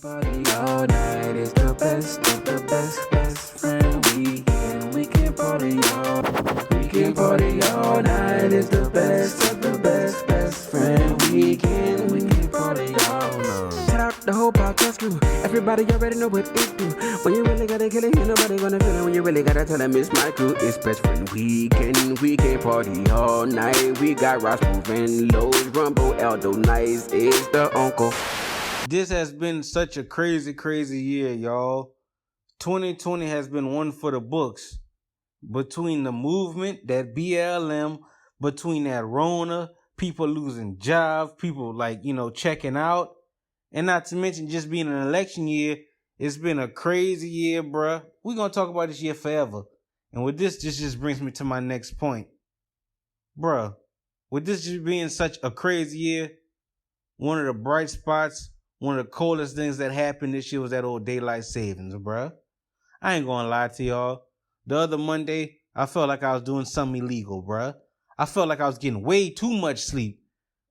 Party all night is the best of the best, best friend weekend. We can party all night is the best of the best, best friend weekend. We can party all night. Shout out the whole podcast crew. Everybody already know what it do. When you really gotta kill it, ain't nobody gonna feel it. When you really gotta tell them it's my crew. It's best friend weekend. We can party all night. We got Rog Smuve and Los, Rumble, Aldo NICE is the uncle. This has been such a crazy year, y'all. 2020 has been one for the books. Between the movement, that BLM, between that Rona, people losing jobs, people checking out. And not to mention just being an election year, it's been a crazy year, bruh. We're going to talk about this year forever. And with this just brings me to my next point. Bruh, with this just being such a crazy year, one of the bright spots, one of the coolest things that happened this year was that old daylight savings, bruh. I ain't gonna lie to y'all. The other Monday, I felt like I was doing something illegal, bruh. I felt like I was getting way too much sleep.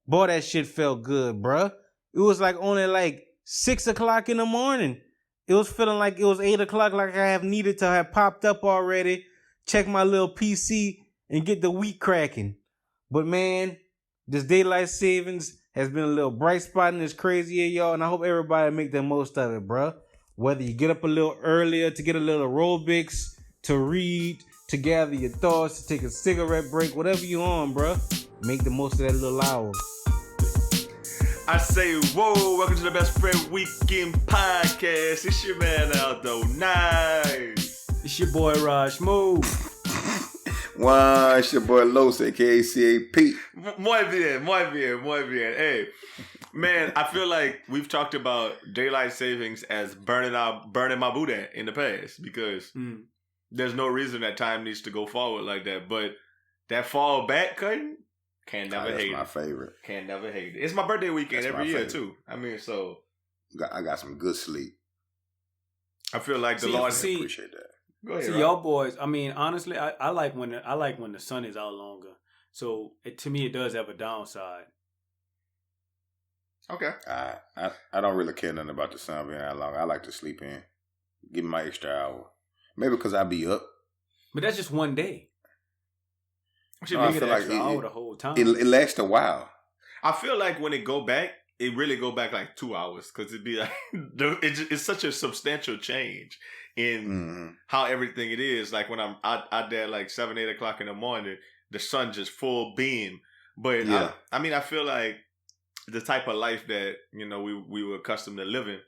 Boy, that shit felt good, bruh. It was only 6 o'clock in the morning. It was feeling like it was 8 o'clock, like I have needed to have popped up already, check my little PC, and get the week cracking. But man, this daylight savings has been a little bright spot in this crazy year, y'all, and I hope everybody make the most of it, bruh. Whether you get up a little earlier to get a little aerobics, to read, to gather your thoughts, to take a cigarette break, whatever you on, bruh, make the most of that little hour. I say, whoa, welcome to the Best Friend Weekend Podcast. It's your man, Aldo NICE. It's your boy, Rog Smuve. Wow, it's your boy Los, a.k.a. C.A.P. Muy bien. Hey, man, I feel like we've talked about daylight savings as burning my Boudin in the past because there's no reason that time needs to go forward like that. But that fall back cutting, can never hate it. That's my favorite. Can never hate it. It's my birthday weekend every year, too. I mean, so. I got some good sleep. I feel like the Lord appreciate that. Go ahead, See, y'all boys, I mean, honestly, I like when the sun is out longer. So, to me, it does have a downside. Okay. I don't really care nothing about the sun being out long. I like to sleep in. Give me my extra hour. Maybe because I be up. But that's just one day. I feel like the whole time. It lasts a while. I feel like when it go back, it really go back like 2 hours because it'd be like it's such a substantial change in how everything it is. Like when I'm out there like 7, 8 o'clock in the morning, the sun just full beam. But yeah. I feel like the type of life that we were accustomed to living,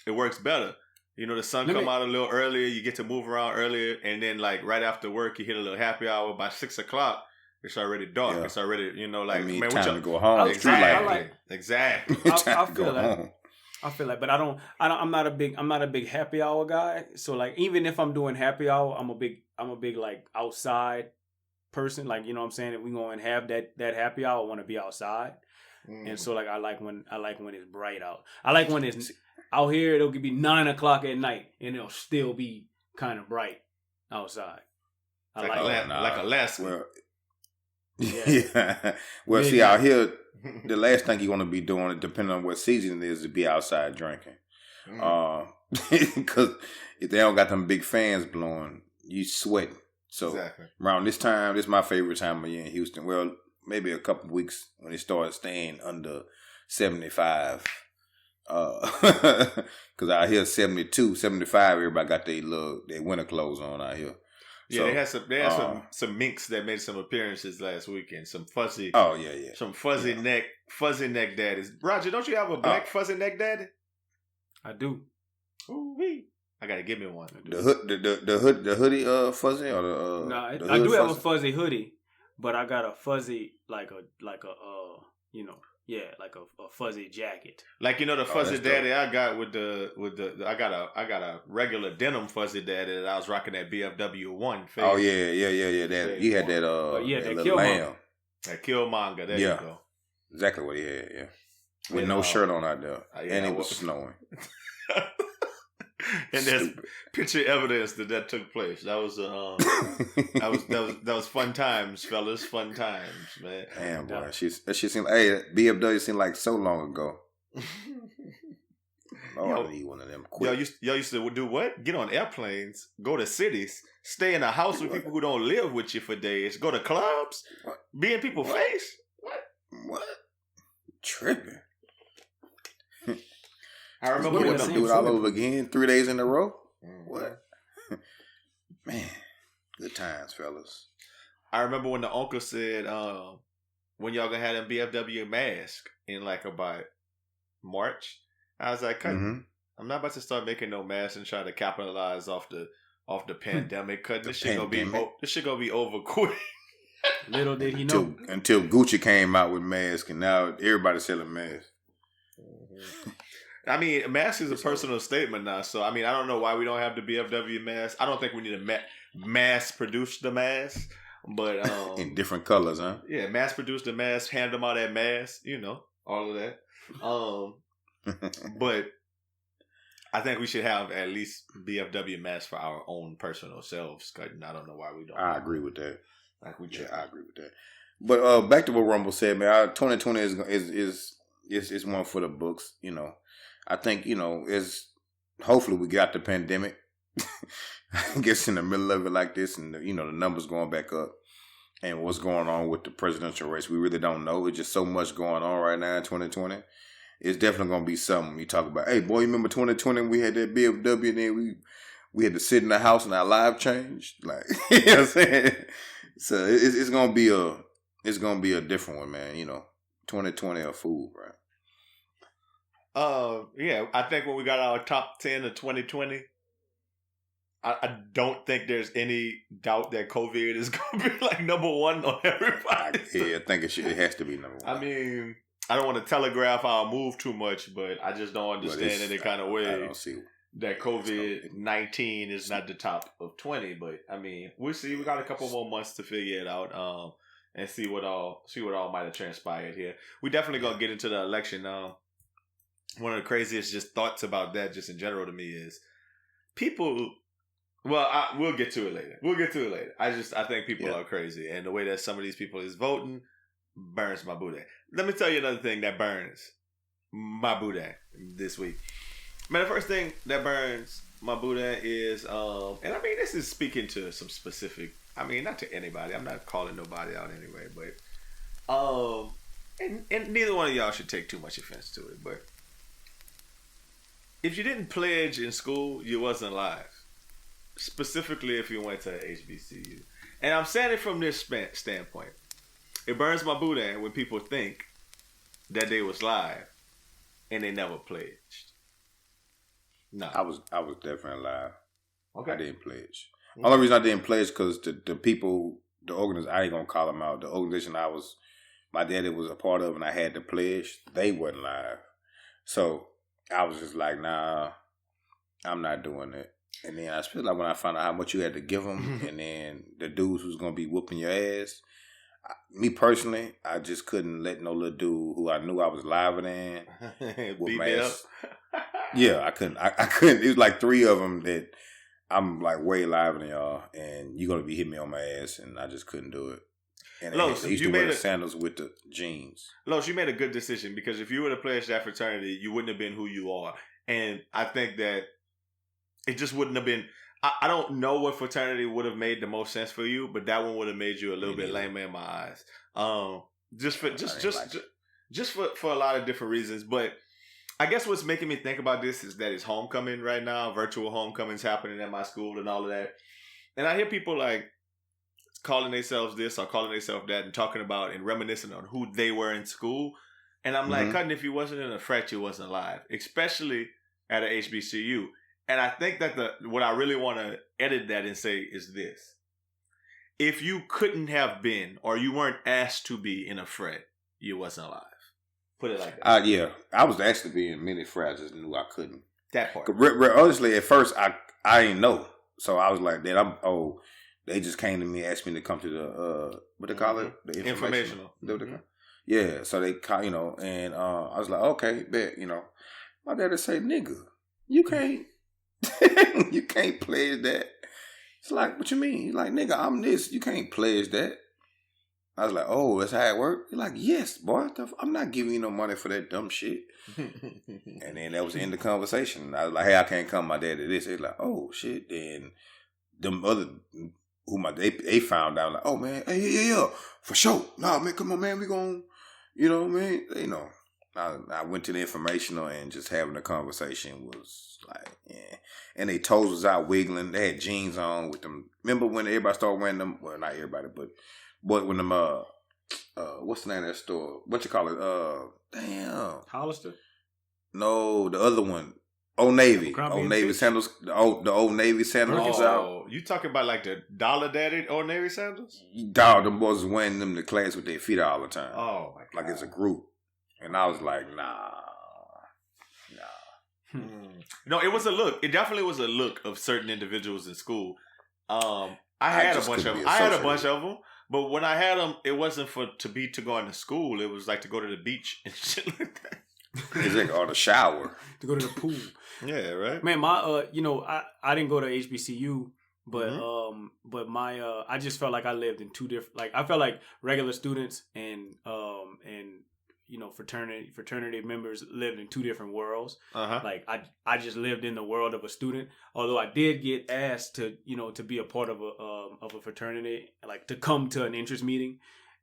it works better. The sun come out a little earlier, you get to move around earlier, and then like right after work, you hit a little happy hour. By 6 o'clock. It's already dark. Yeah. It's already, man, time to go home. Exactly. I feel like, but I'm not a big happy hour guy. So like, even if I'm doing happy hour, I'm a big like outside person. Like, you know what I'm saying? If we go and have that happy hour, I want to be outside. And so like, I like when it's bright out. I like when it's out here, it'll be 9 o'clock at night and it'll still be kind of bright outside. Like Alaska. Well, yeah. Well, see, out here, the last thing you want to be doing, depending on what season it is, to be outside drinking. Because if they don't got them big fans blowing, you sweating. So around this time, this is my favorite time of year in Houston. Well, maybe a couple of weeks when it starts staying under 75. Because out here, 72, 75, everybody got their winter clothes on out here. Yeah, so, they had some minks that made some appearances last weekend. Some fuzzy. Oh yeah. Some fuzzy neck daddies. Roger, don't you have a black fuzzy neck daddy? I do. Ooh-wee. I gotta give me one. The hoodie fuzzy or the nah, I do have a fuzzy hoodie, but I got a fuzzy like a fuzzy jacket. Like the fuzzy daddy I got with the I got a regular denim fuzzy daddy that I was rocking that BFW one. Oh yeah. That you had that that little lamb. That Killmonger. There you go. Exactly what he had. Yeah, with no shirt on out there, and it was snowing. And there's picture evidence that took place. That was that was fun times, fellas. Fun times, man. Damn, boy. She seemed. Hey, BFW seemed like so long ago. Lord, I need one of them quick. Y'all used to do what? Get on airplanes, go to cities, stay in a house with people who don't live with you for days, go to clubs, be in people's face. What? Tripping. I remember when do it all over again 3 days in a row. What? Man, good times, fellas. I remember when the uncle said, when y'all gonna have them BFW mask in like about March. I was like, I'm not about to start making no masks and try to capitalize off the pandemic. Cut this shit gonna be over quick. Little did he know. Until Gucci came out with masks, and now everybody's selling masks. I mean, mask is a personal statement now. So, I mean, I don't know why we don't have the BFW mask. I don't think we need to mass produce the mask. But in different colors, huh? Yeah, mass produce the mask, hand them out that mask, all of that. But I think we should have at least BFW masks for our own personal selves. Cause I don't know why we don't. I agree with that. Like we I agree with that. But back to what Rumble said, man. Our 2020 is one for the books. I think is hopefully we got the pandemic. I guess in the middle of it like this, and the numbers going back up, and what's going on with the presidential race, we really don't know. It's just so much going on right now in 2020. It's definitely gonna be something. You talk about, hey boy, you remember 2020? We had that BFW, and then we had to sit in the house, and our life changed. Like you know what I'm saying. So it's gonna be a different one, man. 2020 a fool, bro. Yeah, I think when we got our top 10 of 2020. I don't think there's any doubt that COVID is going to be like number one on everybody. Yeah, I think it has to be number one. I mean, I don't want to telegraph our move too much, but I just don't understand any kind of way that COVID-19 is not the top of 20. But I mean, we'll see. We got a couple more months to figure it out and see what all might have transpired here. We definitely going to get into the election. One of the craziest just thoughts about that just in general to me is people... Well, we'll get to it later. I think people are crazy, and the way that some of these people is voting burns my boudin. Let me tell you another thing that burns my boudin this week. Man, the first thing that burns my boudin is, and I mean this is speaking to some specific. I mean, not to anybody. I'm not calling nobody out anyway, but and neither one of y'all should take too much offense to it. But if you didn't pledge in school, you wasn't alive. Specifically if you went to HBCU. And I'm saying it from this standpoint. It burns my boudin when people think that they was live and they never pledged. No. I was definitely live. Okay. I didn't pledge. Okay. Only reason I didn't pledge because the people, the organization, I ain't going to call them out. The organization my daddy was a part of and I had to pledge, they wasn't live. So I was just like, nah, I'm not doing it. And then I feel like when I found out how much you had to give them, and then the dudes who's gonna be whooping your ass, me personally, I just couldn't let no little dude who I knew I was live than whoop my ass. Yeah, I couldn't. I couldn't. It was like 3 of them that I'm like way live than y'all, and you're gonna be hitting me on my ass, and I just couldn't do it. And Los, I used to wear the sandals with the jeans. Los, you made a good decision because if you would have pledged that fraternity, you wouldn't have been who you are, and I think that. It just wouldn't have been. I don't know what fraternity would have made the most sense for you, but that one would have made you a little bit lame in my eyes. Just for a lot of different reasons. But I guess what's making me think about this is that it's homecoming right now. Virtual homecomings happening at my school and all of that. And I hear people like calling themselves this or calling themselves that and talking about and reminiscing on who they were in school. And I'm like, Cutting, if you wasn't in a frat, you wasn't live, especially at an HBCU. And I think that what I really want to edit that and say is this. If you couldn't have been or you weren't asked to be in a frat, you wasn't alive. Put it like that. Yeah. I was asked to be in many frats, just knew I couldn't. That part. Honestly, at first, I didn't know. So I was like, they just came to me and asked me to come to the, what they call it? The informational. Yeah. So they, and I was like, okay, bet, My daddy say, nigga, you can't. You can't pledge that. It's like, what you mean? He's like, nigga, I'm this. You can't pledge that. I was like, oh, that's how it worked? He's like, yes, boy. I'm not giving you no money for that dumb shit. And then that was the end of the conversation. I was like, hey, I can't come. My dad did this. He's like, oh, shit. Then them other, they found out, like, oh, man, hey, yeah, for sure. Nah, man, come on, man. We going, you know what I mean? You know, I went to the informational and just having a conversation was like, yeah. And they toes was out wiggling. They had jeans on with them. Remember when everybody started wearing them? Well, not everybody, but when them, what's the name of that store? What you call it? Damn. Hollister? No, the other one. Old Navy. Old Navy sandals. The Old Navy sandals was out. Oh, you talking about like the Dollar Daddy Old Navy sandals? Dog, them boys was wearing them to class with their feet all the time. Oh, my God. Like it's a group. And I was like, nah. No, it was a look. It definitely was a look of certain individuals in school. I had a bunch of them. I had a bunch of them. But when I had them, it wasn't to go into school. It was like to go to the beach and shit like that. It's like, or the shower. To go to the pool. Yeah, right. Man, my I didn't go to HBCU, but but my I just felt like I lived in two different. Like I felt like regular students and fraternity members lived in two different worlds. Like I just lived in the world of a student. Although I did get asked to be a part of a fraternity, like to come to an interest meeting,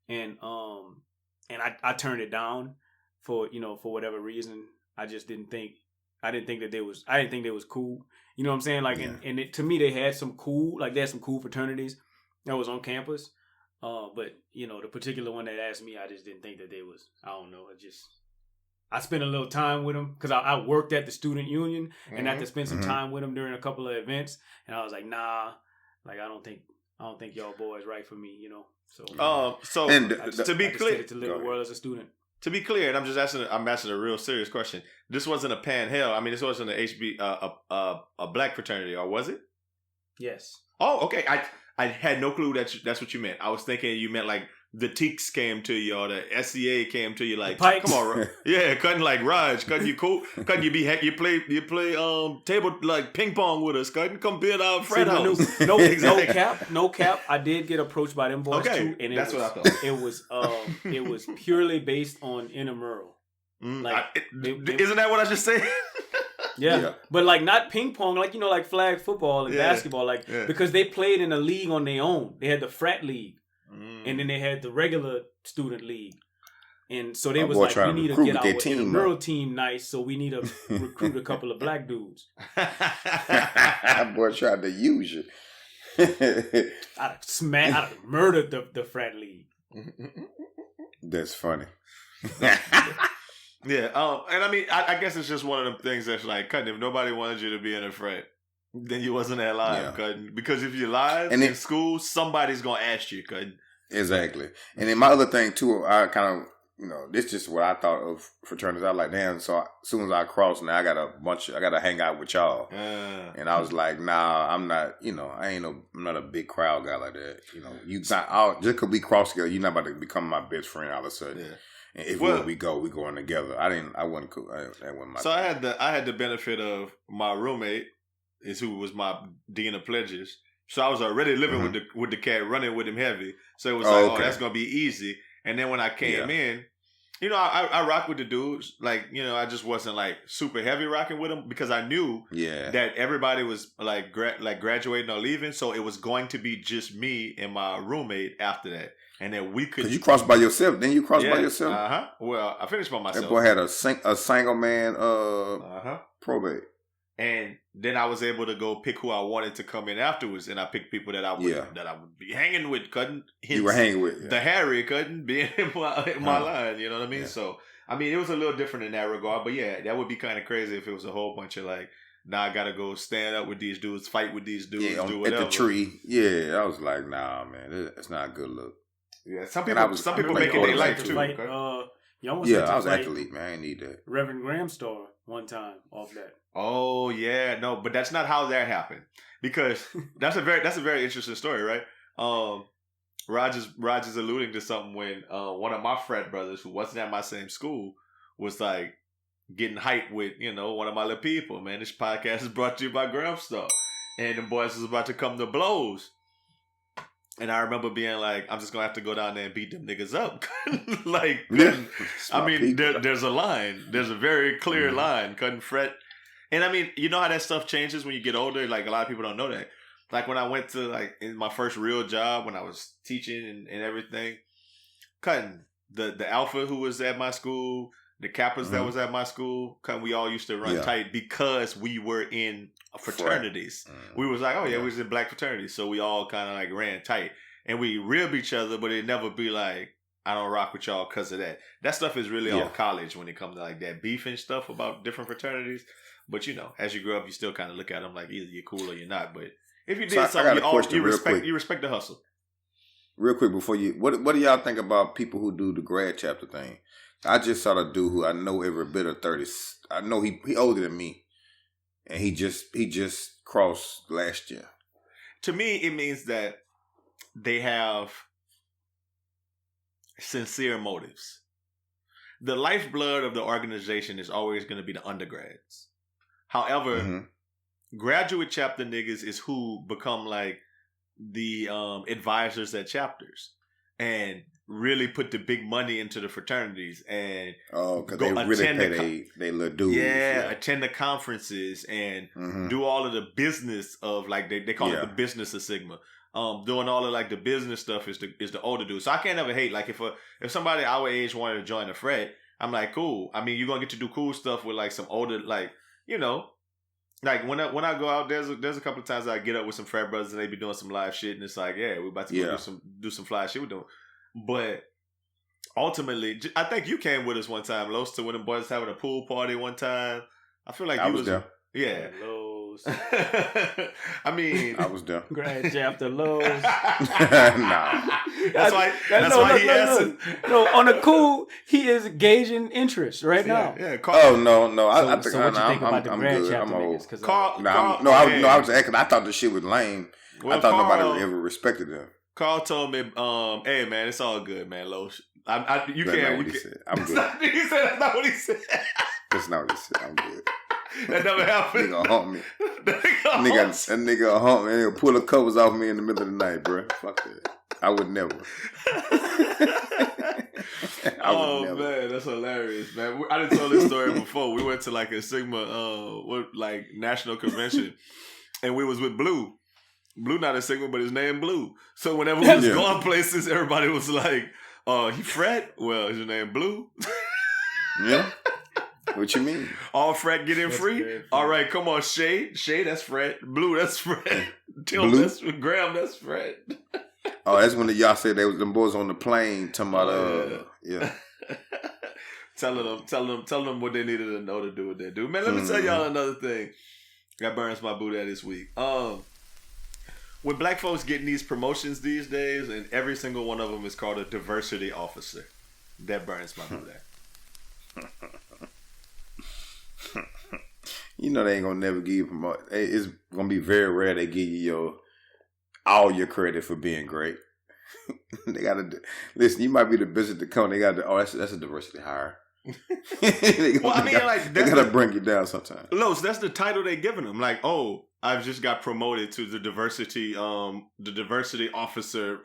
and I turned it down for whatever reason. I didn't think that they was cool. You know what I'm saying? Like to me they had some cool fraternities that was on campus. But the particular one that asked me, I just didn't think that they was. I don't know. I spent a little time with them because I worked at the student union and I had to spend some time with them during a couple of events. And I was like, nah, like I don't think y'all boys right for me. So to be clear, to live the world as a student. To be clear, and I'm asking a real serious question. This wasn't a pan-hell. I mean, this wasn't a black fraternity, or was it? Yes. Oh, okay. I had no clue that's what you meant. I was thinking you meant like the Teeks came to you or the SCA came to you like, come on, yeah, couldn't like Raj, couldn't you cool, couldn't you play table like ping pong with us, couldn't come build our frat house. No cap. I did get approached by them boys too, and that's what I thought. It was purely based on intramural. Isn't that what I just said? Yeah, but like not ping pong, like like flag football and basketball, because they played in a league on their own. They had the frat league, and then they had the regular student league, and so they was like, we need to get our intramural team nice, so we need to recruit a couple of black dudes. That boy tried to use you. I'd have murdered the frat league. That's funny. Yeah, and I mean, I guess it's just one of them things that's like, if nobody wanted you to be in a frat, then you wasn't that live, because if you live in school, somebody's gonna ask you, Exactly. And then my other thing too, I kind of, this is just what I thought of fraternities. I was like, damn. So as soon as I cross, now I got to hang out with y'all. And I was like, nah, I'm not. I'm not a big crowd guy like that. Just because we cross together, you're not about to become my best friend all of a sudden. Yeah. And if we going together. I wasn't cool. That wasn't my thing. I had the benefit of my roommate who was my dean of pledges. So I was already living with the cat, running with him heavy. So it was that's gonna be easy. And then when I came in, I rock with the dudes. Like, I just wasn't like super heavy rocking with them because I knew that everybody was like graduating or leaving. So it was going to be just me and my roommate after that. And then we could. Cause you crossed by yourself. Then you crossed by yourself. Well, I finished by myself. That boy had a single man probate. And then I was able to go pick who I wanted to come in afterwards, and I picked people that I would be hanging with. You were hanging with the Harry couldn't be in my line. You know what I mean? Yeah. So I mean, it was a little different in that regard. But yeah, that would be kind of crazy if it was a whole bunch of like, now I gotta go stand up with these dudes, fight with these dudes, do whatever. At the tree. Yeah, I was like, nah, man, it's not a good look. Yeah, some people make it their life too. Like, I was athlete, man. I didn't need that. Reverend Graham Star one time off that. Oh yeah, no, but that's not how that happened, because that's a very interesting story, right? Raj is alluding to something when one of my frat brothers who wasn't at my same school was like getting hyped with one of my little people. Man, this podcast is brought to you by Graham Star, and the boys was about to come to blows. And I remember being like, I'm just gonna have to go down there and beat them niggas up. Like, I mean, there's a line. There's a very clear line. Couldn't fret. And I mean, you know how that stuff changes when you get older? Like, a lot of people don't know that. Like, when I went to, like, in my first real job, when I was teaching and everything, the alpha who was at my school, the Kappas that was at my school, we all used to run tight because we were in fraternities. We was like, oh yeah, we was in black fraternities. So we all kind of like ran tight. And we rib each other, but it'd never be like, I don't rock with y'all because of that. That stuff is really all college when it comes to like that beef and stuff about different fraternities. But you know, as you grow up, you still kind of look at them like either you're cool or you're not. But if you did something, you respect the hustle. Real quick before you, what do y'all think about people who do the grad chapter thing? I just saw a dude who I know every bit of 30. I know he older than me, and he just crossed last year. To me, it means that they have sincere motives. The lifeblood of the organization is always going to be the undergrads. However, graduate chapter niggas is who become like the advisors at chapters and really put the big money into the fraternities and because they really pay they little dudes. Attend the conferences and do all of the business of like they call it the business of Sigma. Doing all of like the business stuff is the older dude. So I can't ever hate like if somebody our age wanted to join a frat, I'm like cool. I mean, you're gonna get to do cool stuff with like some older like you know. Like when I go out, there's a couple of times I get up with some frat brothers and they be doing some live shit and it's like, yeah, we're about to go do some fly shit with them. But ultimately, I think you came with us one time, Los, to when the boys having a pool party one time. I feel like I was there. Yeah, Los. I mean, I was there. Grad chapter Los. Nah. That's why he asked. No, on the cool, he is gauging interest right now. Yeah. No. I think what you think about the I'm grad good. chapter I'm old. niggas? I was acting. I thought the shit was lame. Well, I thought Carl, nobody ever respected them. Carl told me, "Hey man, it's all good, man, Los. I'm good." He said that's not what he said. That's not what he said. I'm good. That never happened. Nigga hump me. That nigga hump me. He'll pull the covers off me in the middle of the night, bro. Fuck that. I would never. Man, that's hilarious, man. I done told this story before. We went to like a Sigma, national convention, and we was with Blue. Blue not a Sigma, but his name Blue. So whenever we was going places, everybody was like, he frat? Well, is your name Blue? Yeah. What you mean? All frat get in free? All right, come on, Shade, that's frat. Blue, that's frat. Tim, that's Graham, that's frat. Oh, that's when y'all said they was them boys on the plane talking about telling them what they needed to know to do what they do. Man, let me tell y'all another thing that burns my Buddha this week. When black folks getting these promotions these days, and every single one of them is called a diversity officer, that burns my Buddha. You know they ain't gonna never give you promotion. It's gonna be very rare they give you all your credit for being great. They gotta listen. You might be the business to come. They got that's a diversity hire. They gotta bring you down sometimes. Los, that's the title they giving them. Like, oh, I've just got promoted to the diversity officer,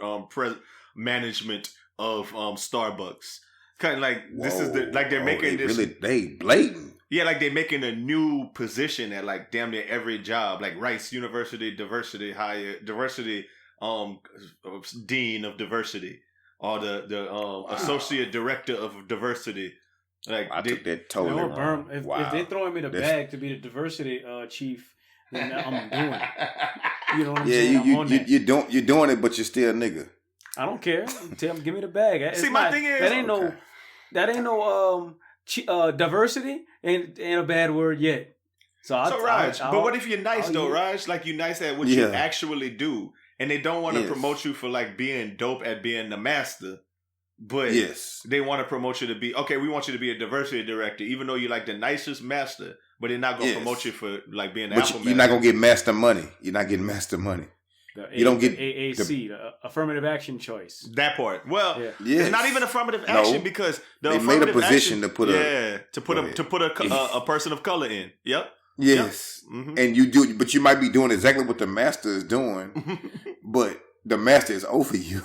management of Starbucks. Kind of like this is they're making this. They blatant. Yeah, like they're making a new position at like damn near every job, like Rice University diversity dean of diversity, or the associate director of diversity. Like I took that totally wrong. If they throwing me the bag to be the diversity chief, then I'm doing it. You know what I'm saying? You're doing it, but you're still a nigga. I don't care. Tell them, give me the bag. See, my thing is that ain't no diversity ain't a bad word yet. So Raj, but what if you're nice though, Raj? Like you're nice at what you actually do, and they don't want to promote you for like being dope at being the master, but they want to promote you to be we want you to be a diversity director, even though you're like the nicest master, but they're not gonna promote you for like being the apple you're not gonna get master money. You're not getting master money. You don't get AAC, the affirmative action choice. That part. Well, it's not even affirmative action because they made a position to put a person of color in. Yep. Yes, and you do, but you might be doing exactly what the master is doing, but the master is over you.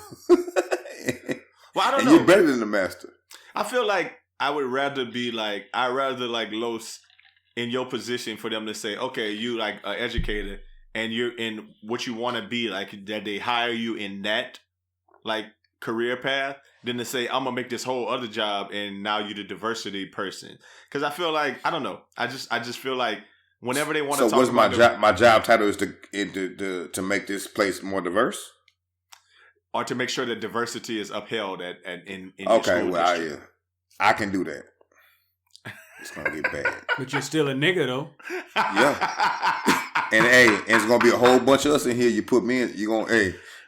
Well, I don't and know. You're better than the master. I feel like I'd rather like Los in your position for them to say, okay, you like an educator and you're in what you want to be, like that they hire you in that like career path, than to say, I'm gonna make this whole other job and now you're the diversity person. Because I feel like, I don't know. I just feel like whenever they want to talk what's about my job title is to make this place more diverse? Or to make sure that diversity is upheld in your okay, school well, district. I can do that. It's gonna get bad. But you're still a nigga though. Yeah. And it's gonna be a whole bunch of us in here. You put me in.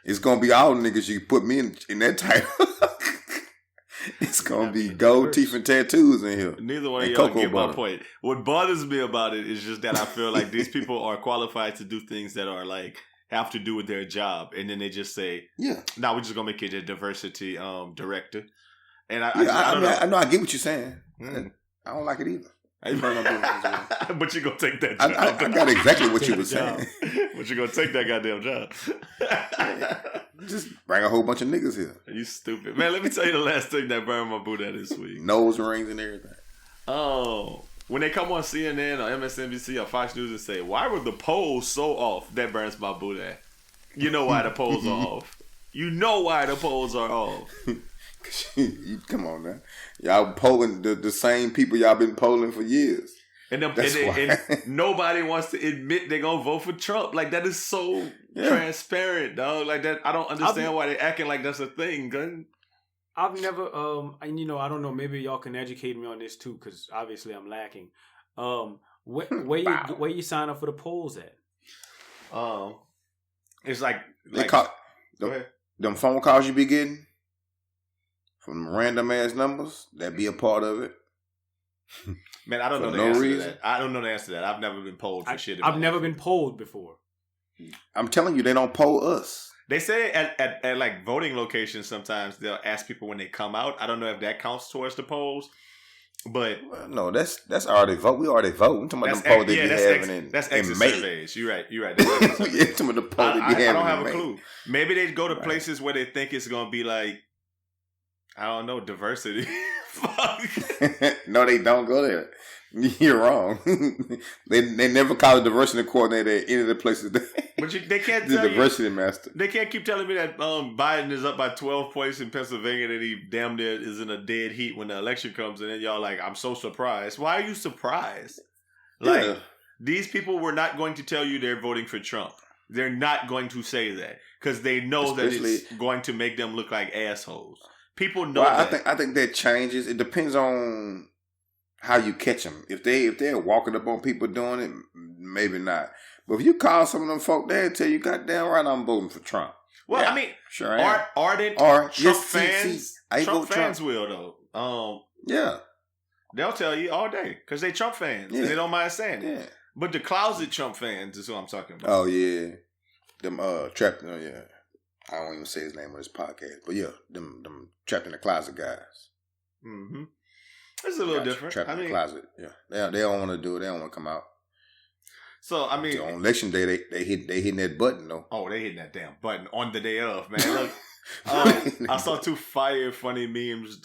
It's gonna be all niggas. You put me in that title. It's gonna be gold teeth and tattoos in here. Neither one of y'all get my point. What bothers me about it is just that I feel like these people are qualified to do things that are like have to do with their job, and then they just say, "Yeah, now we're just gonna make it a diversity director." And I know I get what you're saying. I don't like it either. But you're gonna take that job. I got exactly what you were saying. But you're gonna take that goddamn job. Just bring a whole bunch of niggas here. You stupid. Man, let me tell you the last thing that burned my Boudin this week. Nose rings and everything. Oh. When they come on CNN or MSNBC or Fox News and say, why were the polls so off? That burns my Boudin. You know why the polls are off. You know why the polls are off. Come on, man. Y'all polling the same people y'all been polling for years. And nobody wants to admit they're going to vote for Trump. Like, that is so transparent, dog. Like, that, I don't understand why they're acting like that's a thing, gun. I've never, and I don't know, maybe y'all can educate me on this too, because obviously I'm lacking. Where you sign up for the polls at? It's like go ahead. Them phone calls you be getting from random ass numbers, that be a part of it. Man, I don't know the answer to that. I don't know the answer to that. I've never been polled for shit. I've never been polled before. I'm telling you, they don't poll us. They say at like voting locations sometimes they'll ask people when they come out. I don't know if that counts towards the polls, but no, that's already vote. We already vote. I'm talking about the polls they be having that's exit May. Surveys. You're right. Yeah, talking about the poll they be having. I don't have a May. clue. Maybe they go to places where they think it's gonna be like, I don't know, diversity. Fuck. No, they don't go there. You're wrong. They never call a diversity coordinator at any of the places. But they can't the tell diversity master. They can't keep telling me that Biden is up by 12 points in Pennsylvania and he damn near is in a dead heat when the election comes, and then y'all like, I'm so surprised. Why are you surprised? Like, these people were not going to tell you they're voting for Trump. They're not going to say that because they know that it's going to make them look like assholes. People know that. I think that changes. It depends on how you catch them. If they're walking up on people doing it, maybe not. But if you call some of them folk, they'll tell you, goddamn right, I'm voting for Trump. Well, yeah, I mean, sure I ardent Trump fans, Trump fans will though. Yeah, they'll tell you all day because they Trump fans and they don't mind saying it. Yeah. But the closet Trump fans is who I'm talking about. Oh yeah, them trapped. Yeah, I don't even say his name on this podcast, but yeah, them trapped in the closet guys. Mm-hmm. It's a little different. Trapped in the closet. Yeah, they don't want to do it. They don't want to come out. So I mean, so on election day, they hitting that button though. Oh, they hitting that damn button on the day of, man. Look, I saw two fire funny memes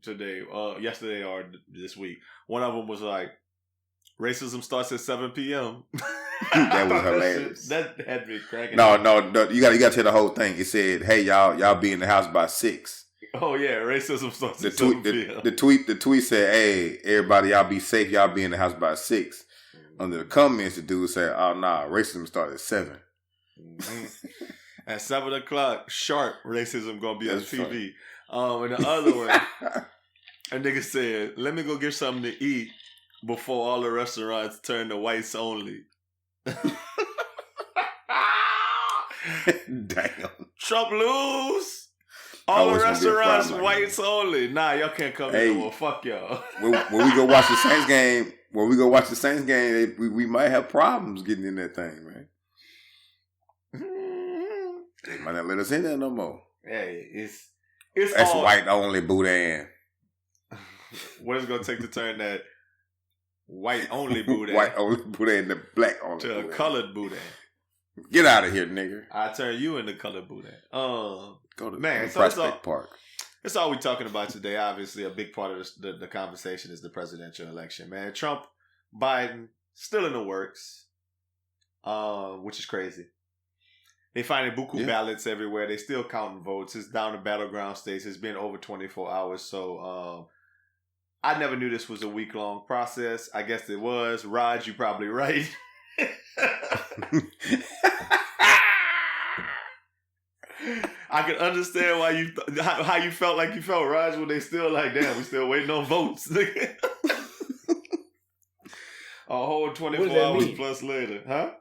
today, yesterday or this week. One of them was like, "Racism starts at 7 p.m." That was hilarious. That had me cracking. No, you got to tell the whole thing. It said, "Hey, y'all be in the house by 6." Oh yeah, racism starts at 7 p.m. The tweet said, "Hey, everybody, y'all be safe. Y'all be in the house by 6." Under the comments, the dude said, "Oh nah, racism started at 7." Mm-hmm. At 7 o'clock sharp, racism gonna be on TV. And the other one, a nigga said, "Let me go get something to eat before all the restaurants turn to whites only." Damn. Trump lose. All the restaurants whites only. Nah, y'all can't come here no more. Fuck y'all. When we go watch the Saints game, we might have problems getting in that thing, man. They might not let us in there no more. Hey, it's that's all white only Boudin. What is it gonna take to turn that white only Boudin? White only Boudin to black only to Boudin. A colored Boudin. Get out of here, nigga. I turn you into color Boudin. Go to man, Prospect Park. That's all we're talking about today. Obviously, a big part of the conversation is the presidential election, man. Trump, Biden, still in the works, which is crazy. They finding buku ballots everywhere. They still counting votes. It's down to battleground states. It's been over 24 hours. So I never knew this was a week-long process. I guess it was. Raj, you probably right. I can understand why how you felt like you felt, Raj, when they still like, damn, we still waiting on votes. A whole 24 hours plus later, huh?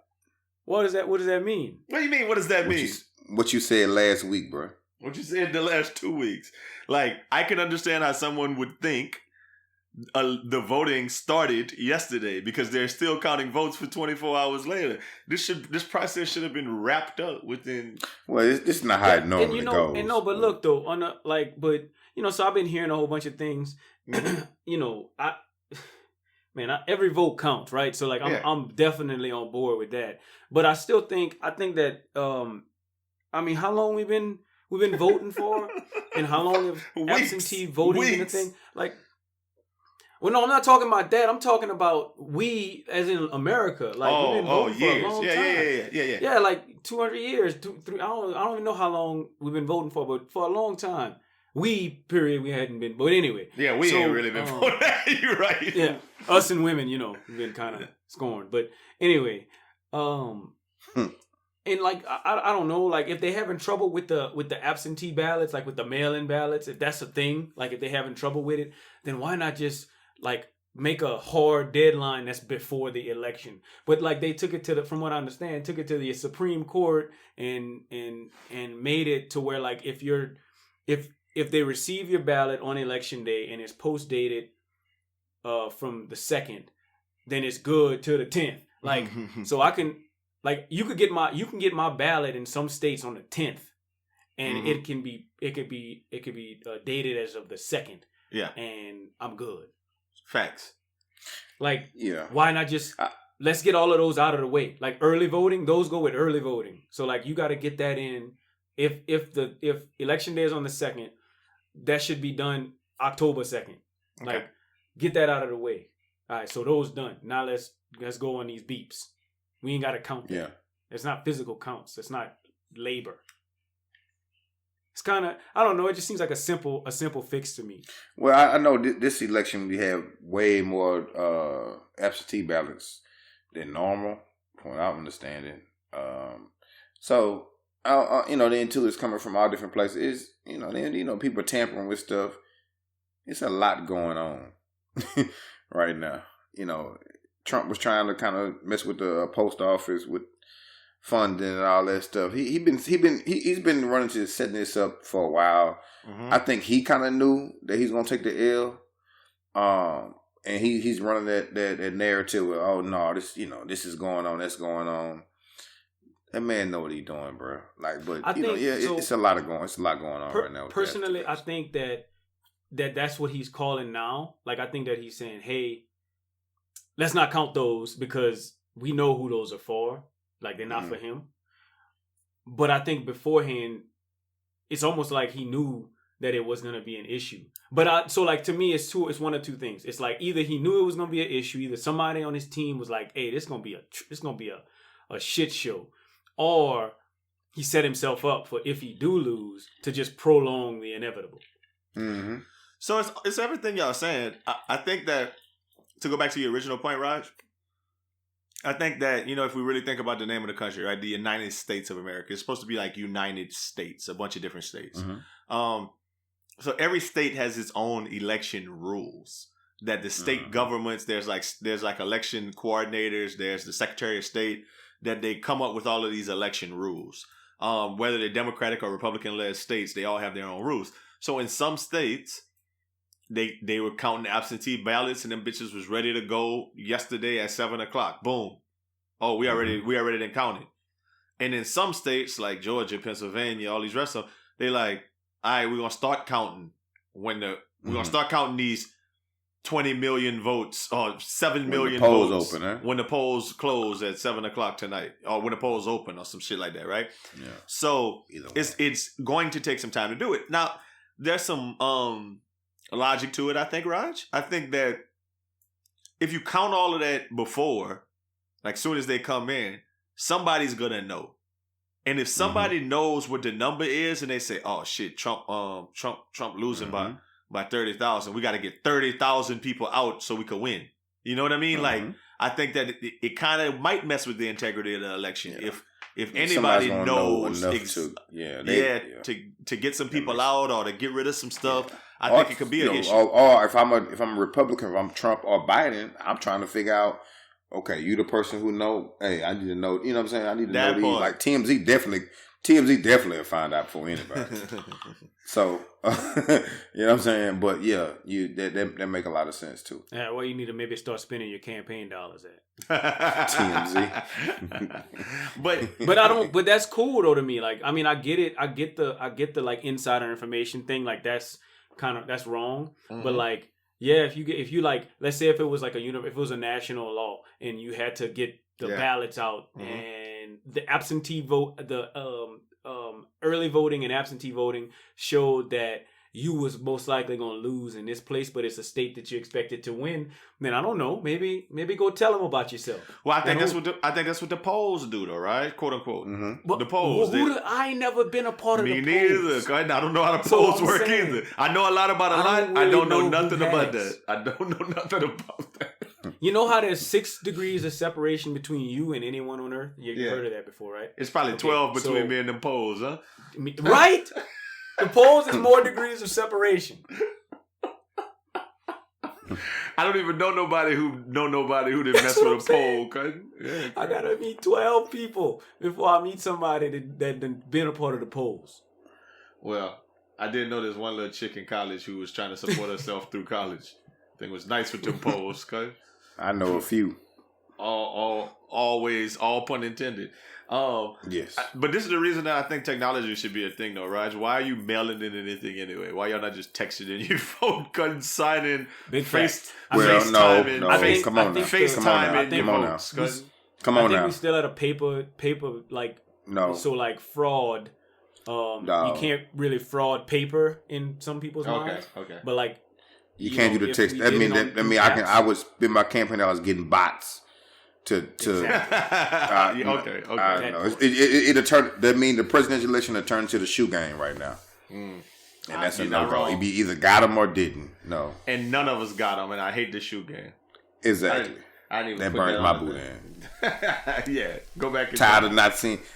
What does that mean? What do you mean? What does that mean? What you said last week, bro. What you said the last 2 weeks. Like, I can understand how someone would think the voting started yesterday because they're still counting votes for 24 hours later. This process should have been wrapped up within. Well, it's not how it normally goes. And no, but look though, so I've been hearing a whole bunch of things. Every vote counts, right? So like, I'm definitely on board with that. But I think that, how long we've been voting for, and how long have absentee voting been a thing? Like, well, no, I'm not talking about that. I'm talking about we, as in America. Like, we've been voting for a long time. Yeah. Yeah, like 200 years, 3. I don't even know how long we've been voting for, but for a long time. We hadn't been. But anyway. Yeah, we ain't really been voting. You're right. Yeah, us and women, we've been kind of scorned. But anyway, and like I don't know, like if they're having trouble with the absentee ballots, like with the mail-in ballots, if that's a thing, like if they're having trouble with it, then why not just like make a hard deadline that's before the election? But like they took it from what I understand, took it to the Supreme Court and made it to where like if they receive your ballot on election day and it's post dated from the 2nd, then it's good till the 10th. Like so I can. Like you can get my ballot in some states on the 10th, and it could be dated as of the 2nd. Yeah, and I'm good. Facts. Like, why not just let's get all of those out of the way? Like early voting, those go with early voting. So like you got to get that in. If election day is on the 2nd, that should be done October 2nd. Okay. Like get that out of the way. All right, so those done. Now let's go on these beeps. We ain't got to count that. Yeah. It's not physical counts. It's not labor. It's kind of, I don't know. It just seems like a simple fix to me. Well, I know this election we have way more absentee ballots than normal, from what I'm understanding. So, the intel is coming from all different places. People are tampering with stuff. It's a lot going on right now. Trump was trying to kind of mess with the post office with funding and all that stuff. He's been running to setting this up for a while. Mm-hmm. I think he kind of knew that he's gonna take the L. And he's running that narrative with, oh no, this is going on, that's going on. That man know what he's doing, bro. Like, but it's a lot going on right now. Personally, I think that's what he's calling now. Like, I think that he's saying, hey, let's not count those because we know who those are for. Like, they're not for him. But I think beforehand, it's almost like he knew that it was going to be an issue. But to me, it's one of two things. It's like either he knew it was going to be an issue, either somebody on his team was like, hey, this is going to be a shit show. Or he set himself up for, if he do lose, to just prolong the inevitable. Mm-hmm. So it's everything y'all saying. I think that, to go back to your original point, Raj, I think that, if we really think about the name of the country, right, the United States of America, it's supposed to be like United States, a bunch of different states. Mm-hmm. So every state has its own election rules that the state governments, there's like election coordinators, there's the Secretary of State, that they come up with all of these election rules. Whether they're Democratic or Republican-led states, they all have their own rules. So in some states, they were counting absentee ballots, and them bitches was ready to go yesterday at 7:00. Boom. Oh, we already done counted. And in some states like Georgia, Pennsylvania, all these rest of them, they like, all right, we're gonna start counting we're gonna start counting these 20 million votes or 7 million polls votes open, huh? when the polls close at 7:00 tonight, or when the polls open, or some shit like that, right? Yeah. So it's going to take some time to do it. Now, there's some logic to it, I think, Raj. I think that if you count all of that before, like soon as they come in, somebody's gonna know. And if somebody knows what the number is, and they say, "Oh shit, Trump losing by 30,000, we got to get 30,000 people out so we could win." You know what I mean? Like, I think that it kind of might mess with the integrity of the election if anybody knows to get some people out or to get rid of some stuff. I think it could be an issue. Or if I'm a Republican, if I'm Trump or Biden, I'm trying to figure out. Okay, you the person who know. Hey, I need to know. You know what I'm saying? I need to know these. Like TMZ definitely will find out before anybody. So you know what I'm saying? But yeah, that make a lot of sense too. Yeah, well, you need to maybe start spending your campaign dollars at TMZ. but I don't. But that's cool though to me. Like, I mean, I get it. I get the like insider information thing. Like that's wrong. But like. Yeah, if you like, let's say if it was like if it was a national law and you had to get the ballots out and the absentee vote, the early voting and absentee voting showed that you was most likely going to lose in this place, but it's a state that you expected to win, then I don't know. Maybe go tell them about yourself. Well, I think that's what the polls do, though, right? "Quote unquote." But the polls. I ain't never been a part of the polls. Me neither. I don't know how the polls work either. I know a lot about a lot. I don't know nothing about that. I don't know nothing about that. You know how there's 6 degrees of separation between you and anyone on Earth? You've heard of that before, right? It's probably 12 between me and them polls, huh? Right? The polls is more degrees of separation. I don't even know nobody who didn't mess with a poll. Yeah, I gotta meet 12 people before I meet somebody that been a part of the polls. Well, I did know there's one little chick in college who was trying to support herself through college. I think it was nice with them polls, cuz. I know a few. Always, all pun intended. Yes. But this is the reason that I think technology should be a thing, though, Raj. Why are you mailing in anything anyway? Why y'all not just texting in your phone, cutting, signing, FaceTime? No. Come on now. FaceTime. Come on now. I think we still at a paper like So like fraud. You can't really fraud paper in some people's minds. Okay. But like. You can't do the text. I was in my campaign. I was getting bots to. Exactly. Okay. I know. It'll turn. That mean the presidential election will turn to the shoe game right now. And that's a no-go. He either got them or didn't. No. And none of us got them, and I hate the shoe game. Exactly. I didn't even that put burns that my on Boudin. Yeah. Go back. And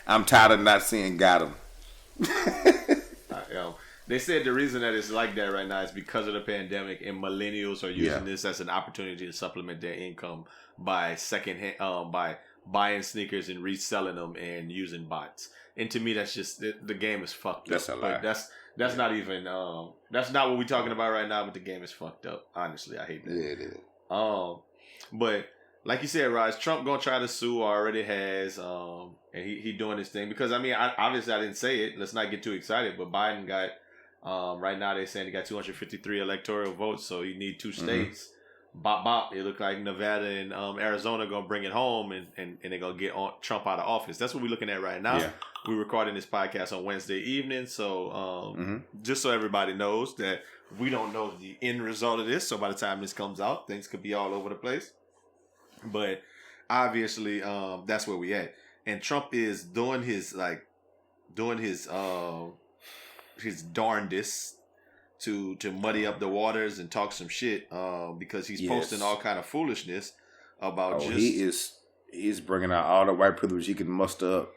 I'm tired of not seeing got them. They said the reason that it's like that right now is because of the pandemic, and millennials are using this as an opportunity to supplement their income by by buying sneakers and reselling them and using bots. And to me, that's just the game is fucked up. That's a lie. That's not even that's not what we're talking about right now. But the game is fucked up. Honestly, I hate that. Yeah, it is. But like you said, Raj, Trump gonna try to sue, or already has, and he doing his thing because I didn't say it. Let's not get too excited, but Biden got. Right now they're saying he got 253 electoral votes, so you need 2 states. Bop. It look like Nevada and Arizona gonna bring it home, and they're gonna get Trump out of office. That's what we're looking at right now. Yeah. We're recording this podcast on Wednesday evening, so just so everybody knows that we don't know the end result of this. So by the time this comes out, things could be all over the place. But obviously, that's where we at, and Trump is doing his his darndest to muddy up the waters and talk some shit because he's posting all kind of foolishness about he's bringing out all the white privilege he can muster up.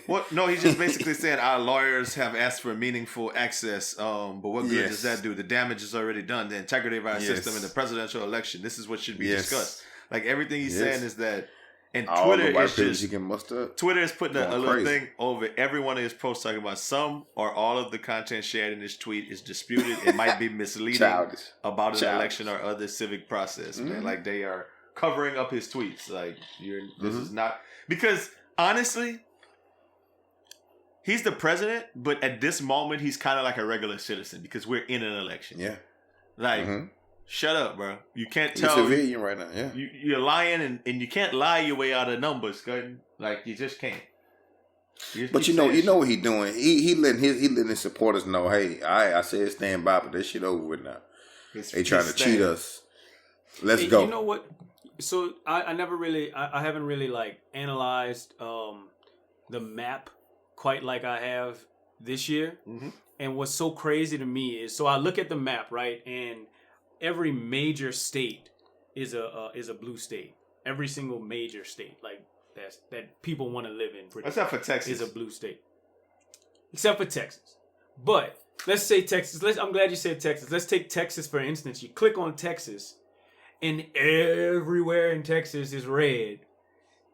What? No, he's just basically saying our lawyers have asked for meaningful access, but what good does that do? The damage is already done. The integrity of our system in the presidential election. This is what should be discussed. Like everything he's saying is that. And Twitter is just Twitter is putting a little thing over every one of his posts talking about some or all of the content shared in this tweet is disputed. It might be misleading about an election or other civic process. Man, like they are covering up his tweets. Like this is not because honestly, he's the president, but at this moment he's kind of like a regular citizen because we're in an election. Yeah, like Shut up, bro. You can't tell. You're a civilian right now, yeah. You're lying, and you can't lie your way out of numbers, Scudden. Like, you just can't. But you know what he doing. He letting his supporters know, hey, I said stand by, but that shit over with now. They trying to cheat us. Let's go. You know what? So I haven't really like analyzed the map quite like I have this year. Mm-hmm. And what's so crazy to me is, so I look at the map, right, and every major state is a blue state. Every single major state, like that people want to live in, except for Texas, is a blue state. Except for Texas, but let's say Texas. I'm glad you said Texas. Let's take Texas for instance. You click on Texas, and everywhere in Texas is red.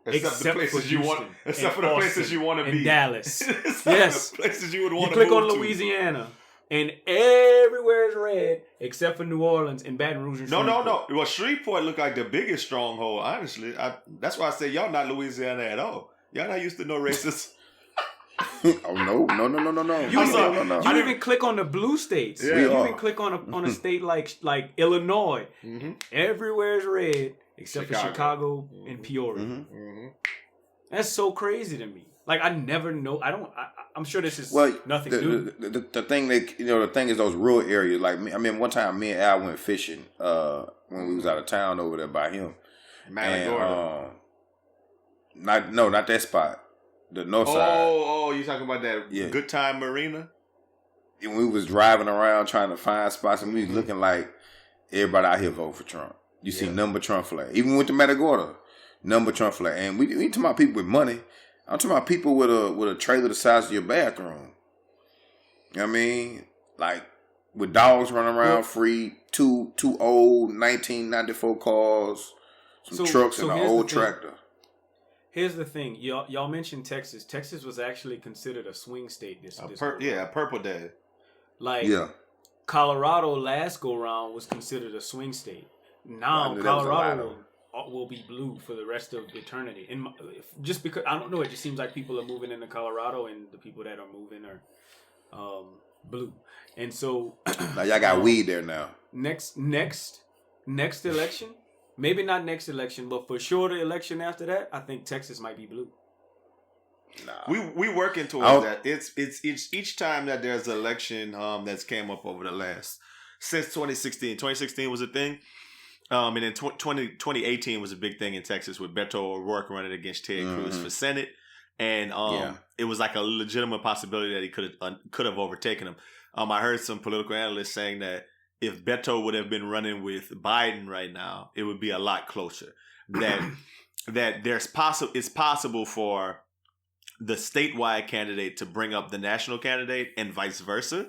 Except the places you want. Except for the places you want to be. In Dallas. Yes. The places you would want to click move on Louisiana, and everywhere is red except for New Orleans and Baton Rouge and Shreveport. No. Well, Shreveport look like the biggest stronghold, honestly. That's why I say y'all not Louisiana at all. Y'all not used to no racists. Oh, no. You even click on the blue states. Yeah. You even click on a state like Illinois. Mm-hmm. Everywhere is red. Except for Chicago and Peoria. Mm-hmm. That's so crazy to me. Like, I never know. I'm sure this is nothing new. The thing the thing is those rural areas. Like, I mean, one time me and Al went fishing when we was out of town over there by him. Matagorda. Not that spot. The north side. Oh, you talking about that Good Time Marina? And we was driving around trying to find spots, and we was looking like everybody out here vote for Trump. You see number Trump flag. Even with the Matagorda, number Trump flag. And we talking about people with money. I'm talking about people with a trailer the size of your bathroom. You know what I mean? Like, with dogs running around free, two old 1994 cars, some trucks, and an old tractor. Here's the thing. Y'all mentioned Texas. Texas was actually considered a swing state this a purple day. Like, Colorado last go-round was considered a swing state. Now Colorado will be blue for the rest of eternity. And just because, I don't know, it just seems like people are moving into Colorado, and the people that are moving are blue. And so now y'all got weed there now. Next election, maybe not next election, but for sure the election after that, I think Texas might be blue. Nah. We working towards that. It's each time that there's an election that's came up over the last since 2016. 2016 was a thing. And then 2018 was a big thing in Texas with Beto O'Rourke running against Ted Cruz for Senate, and it was like a legitimate possibility that he could have overtaken him. I heard some political analysts saying that if Beto would have been running with Biden right now, it would be a lot closer. That it's possible for the statewide candidate to bring up the national candidate and vice versa.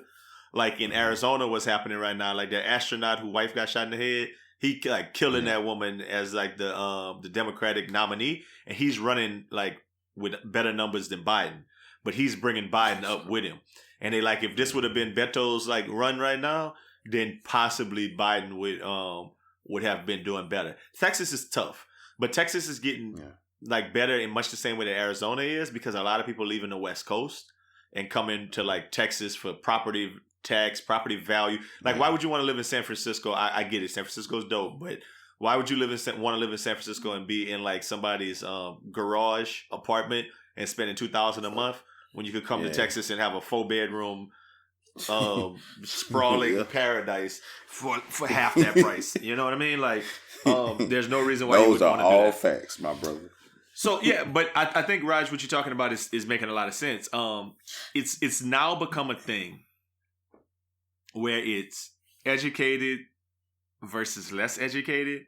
Like in Arizona, what's happening right now? Like the astronaut whose wife got shot in the head. He like killing that woman as like the Democratic nominee, and he's running like with better numbers than Biden, but he's bringing Biden up with him. And they like, if this would have been Beto's like run right now, then possibly Biden would have been doing better. Texas is tough, but Texas is getting like better in much the same way that Arizona is, because a lot of people leaving the West Coast and coming to like Texas for property tax, property value. Like, why would you want to live in San Francisco? I get it. San Francisco's dope, but why would you want to live in San Francisco and be in like somebody's garage apartment and spending $2,000 a month when you could come to Texas and have a 4-bedroom sprawling paradise for half that price? You know what I mean? Like, there's no reason why you would want to do that. Those are all facts, my brother. So yeah, but I think, Raj, what you're talking about is making a lot of sense. It's now become a thing where it's educated versus less educated.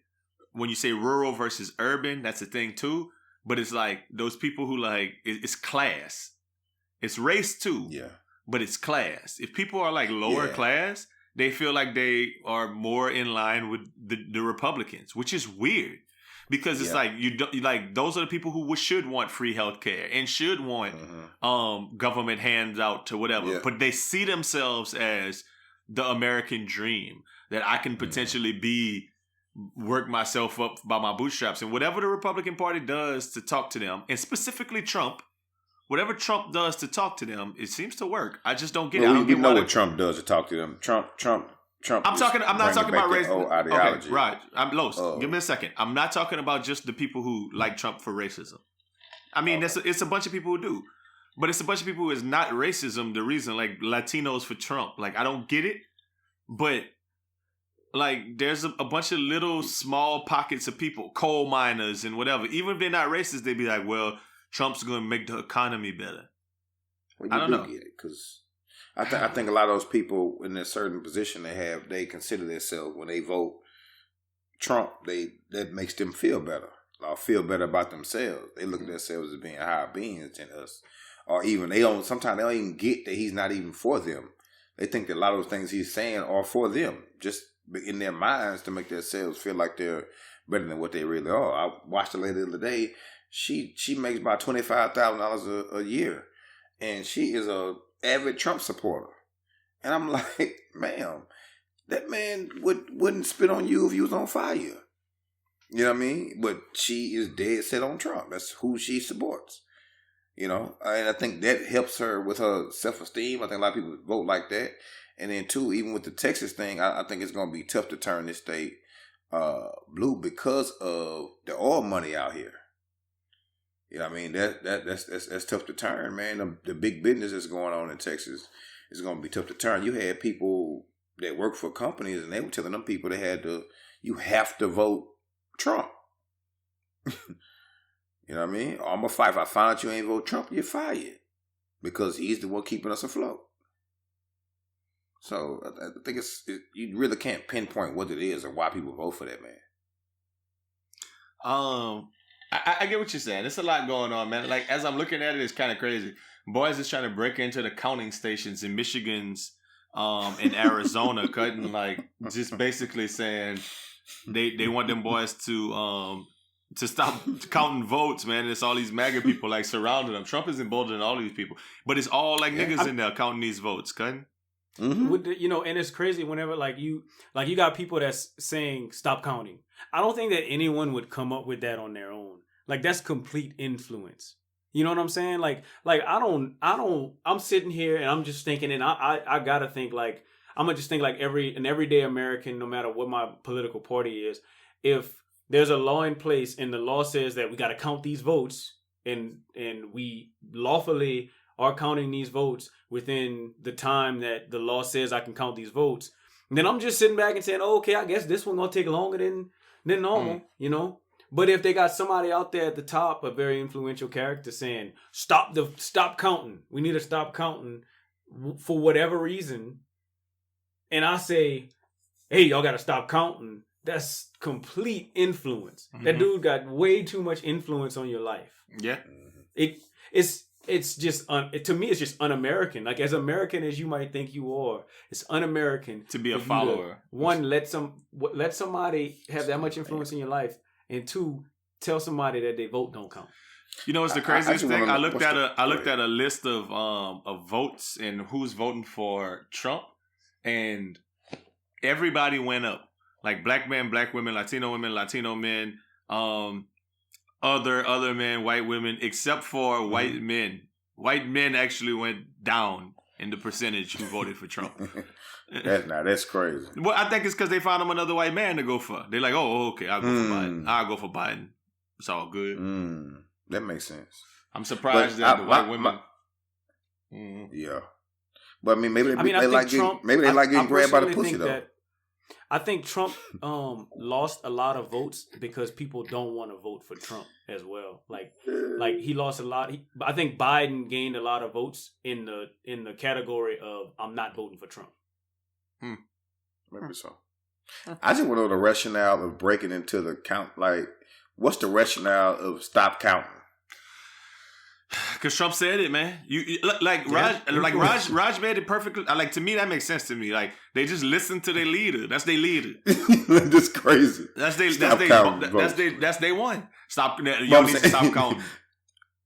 When you say rural versus urban, that's a thing too. But it's like those people who like, it's class. It's race too. Yeah. But it's class. If people are like lower class, they feel like they are more in line with the Republicans, which is weird. Because it's like, those are the people who should want free healthcare and should want government handout to whatever. Yeah. But they see themselves as the American dream, that I can potentially work myself up by my bootstraps. And whatever the Republican Party does to talk to them, and specifically Trump, whatever Trump does to talk to them, it seems to work. I just don't get it. We know what Trump does to talk to them. Trump Trump. I'm not talking about racism. Ideology. Okay, Raj, Los, give me a second. I'm not talking about just the people who like Trump for racism. I mean, it's a bunch of people who do, but it's a bunch of people who is not racism. The reason, like Latinos for Trump, like I don't get it, but like there's a bunch of little small pockets of people, coal miners and whatever. Even if they're not racist, they'd be like, well, Trump's going to make the economy better. Well, I don't know. Get it, because I think a lot of those people in a certain position they consider themselves when they vote Trump, that makes them feel better. Or feel better about themselves. They look at themselves as being higher beings than us. Or even sometimes they don't even get that he's not even for them. They think that a lot of those things he's saying are for them, just in their minds to make themselves feel like they're better than what they really are. I watched a lady the other day. She makes about $25,000 a year, and she is a avid Trump supporter. And I'm like, ma'am, that man wouldn't spit on you if you was on fire. You know what I mean? But she is dead set on Trump. That's who she supports. You know? And I think that helps her with her self-esteem. I think a lot of people vote like that. And then, too, even with the Texas thing, I think it's going to be tough to turn this state blue because of the oil money out here. You know what I mean? That's tough to turn, man. The big business that's going on in Texas is going to be tough to turn. You had people that work for companies, and they were telling them people you have to vote Trump. You know what I mean? I'm going to fight. If I find out you ain't vote Trump, you're fired. Because he's the one keeping us afloat. So I think you really can't pinpoint what it is or why people vote for that man. I get what you're saying. There's a lot going on, man. Like, as I'm looking at it, it's kind of crazy. Boys is trying to break into the counting stations in Michigan's, in Arizona, cutting, like, just basically saying they want them boys to stop counting votes, man. It's all these MAGA people, like, surrounding them. Trump is emboldening all these people. But it's all, like, niggas in there counting these votes, cutting. Mm-hmm. With the, and it's crazy whenever you got people that's saying stop counting. I don't think that anyone would come up with that on their own. Like, that's complete influence. You know what I'm saying? Like I'm sitting here and I'm just thinking, and I gotta think, like, I'm gonna just think like an everyday American, no matter what my political party is, if there's a law in place and the law says that we gotta count these votes and we lawfully are counting these votes within the time that the law says I can count these votes, and then I'm just sitting back and saying, oh, okay, I guess this one gonna take longer than normal, But if they got somebody out there at the top, a very influential character, saying stop counting, we need to stop counting for whatever reason, and I say, hey, y'all gotta stop counting, that's complete influence. Mm-hmm. That dude got way too much influence on your life. Yeah, It's just to me, it's just un-American. Like, as American as you might think you are, it's un-American to be a follower. One, let somebody have that much influence in your life, and two, tell somebody that their vote don't count. You know, it's the craziest thing. I looked at a list of votes and who's voting for Trump, and everybody went up. Like, black men, black women, Latino men, other men, white women, except for white men. White men actually went down in the percentage who voted for Trump. That's crazy. Well, I think it's because they found him another white man to go for. They're like, oh, okay, I'll go for Biden. I'll go for Biden. It's all good. That makes sense. I'm surprised that the white women. Yeah, but I mean, maybe they like getting grabbed by the pussy though. I think Trump lost a lot of votes because people don't want to vote for Trump as well. Like he lost a lot. I think Biden gained a lot of votes in the category of I'm not voting for Trump. Maybe so. I just want to know the rationale of breaking into the count. Like, what's the rationale of stop counting? Because Trump said it, man. Raj made it perfectly. Like, to me, that makes sense to me. Like, they just listen to their leader. That's their leader. That's crazy. That's they one. Stop. Y'all need to stop counting.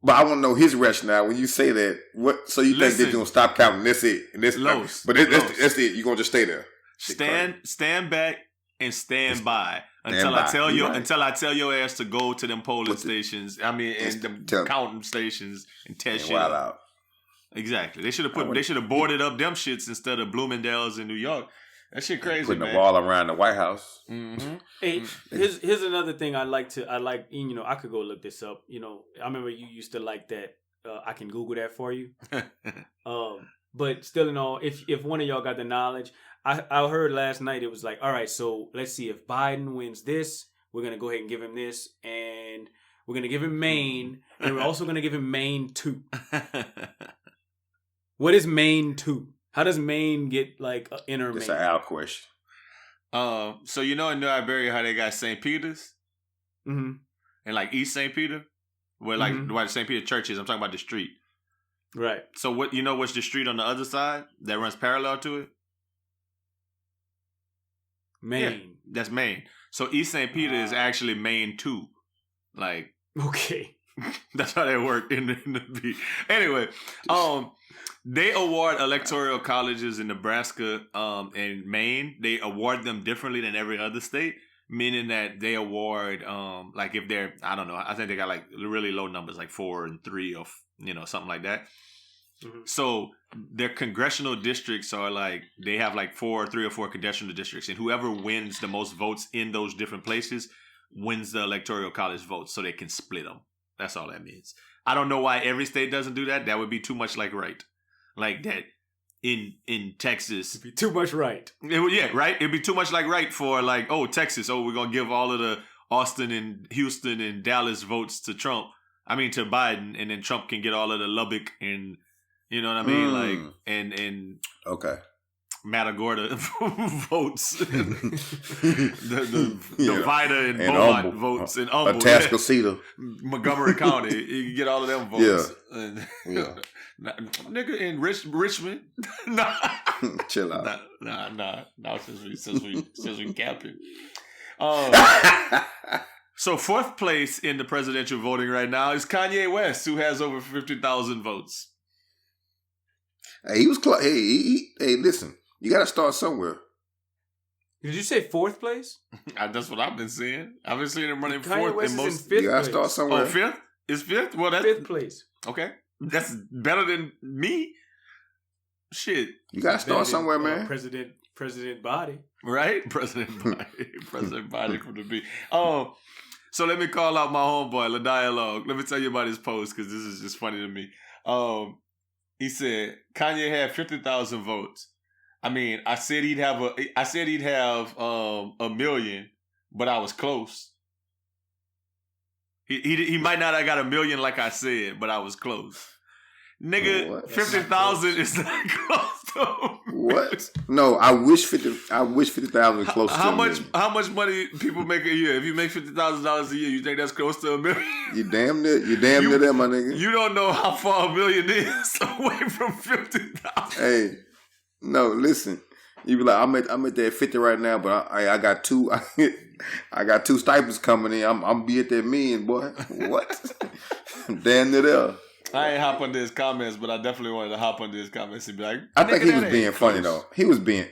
But I want to know his rationale when you say that. What? So you think they're gonna stop counting? That's it. And that's that's it. You're gonna just stay there. Stand back and stand by. Until I tell your ass to go to them polling stations. I mean, and the counting stations and test shit out. Exactly. They should have boarded up them shits instead of Bloomingdale's in New York. That shit crazy, putting man. the wall around the White House. Mm-hmm. Hey, here's another thing I like. I could go look this up. I remember you used to like that. I can Google that for you. But still in all, if one of y'all got the knowledge, I heard last night it was like, all right, so let's see if Biden wins this, we're gonna go ahead and give him this, and we're gonna give him Maine, and we're also gonna give him Maine 2. What is Maine 2? How does Maine get like inner Maine? It's an Al question. So in New Iberia how they got St. Peter's, Mm-hmm. and like East St. Peter, where like where St. Peter Church is. I'm talking about the street. Right. So what's the street on the other side that runs parallel to it? Maine. Yeah, that's Maine. So East St. Peter is actually Maine 2. Like, okay. That's how they work in the beat. Anyway, they award electoral colleges in Nebraska and Maine. They award them differently than every other state, meaning that they award like if they're, I don't know, I think they got like really low numbers, like 4 and 3 or something like that. Mm-hmm. So their congressional districts are like, they have like 3 or 4 congressional districts, and whoever wins the most votes in those different places wins the electoral college votes, so they can split them. That's all that means. I don't know why every state doesn't do that. That would be too much like right. Like that in Texas. It'd be too much right. Right? It'd be too much like right for like, Texas. We're going to give all of the Austin and Houston and Dallas votes to Trump. I mean, to Biden. And then Trump can get all of the Lubbock and, you know what I mean? Like, and okay. Matagorda votes, the Vida and Beaumont votes, and Humble, Atascocita, Montgomery County, you can get all of them votes. Yeah. Nigga in Richmond, nah, chill out, nah. Since we capped it. So 4th place in the presidential voting right now is Kanye West, who has over 50,000 votes. Hey, he was close. Hey, listen. You got to start somewhere. Did you say 4th place? That's what I've been seeing. I've been seeing him running Kanye 4th West in most. Is in 5th you got to start somewhere. Oh, 5th? Is 5th? Well, that's 5th place. Okay. That's better than me. Shit. You got to start somewhere, man. President Body. Right? President Body from the beat. So let me call out my homeboy, La Dialogue. Let me tell you about his post, because this is just funny to me. He said Kanye had 50,000 votes. I mean, I said he'd have a million, but I was close. He might not have got a million like I said, but I was close. Nigga, 50,000 is not close to what? No, I wish 50,000 was close to a million. How much money people make a year? If you make $50,000 a year, you think that's close to a million? You damn near there, my nigga. You don't know how far a million is away from 50,000. Hey, no, listen. You be like, I'm at that 50 right now, but I got 2. I got 2 stipends coming in. I'm be at that million, boy. What? Damn near there. I ain't hop under his comments, but I definitely wanted to hop under his comments and be like, I think he was being funny though. He was being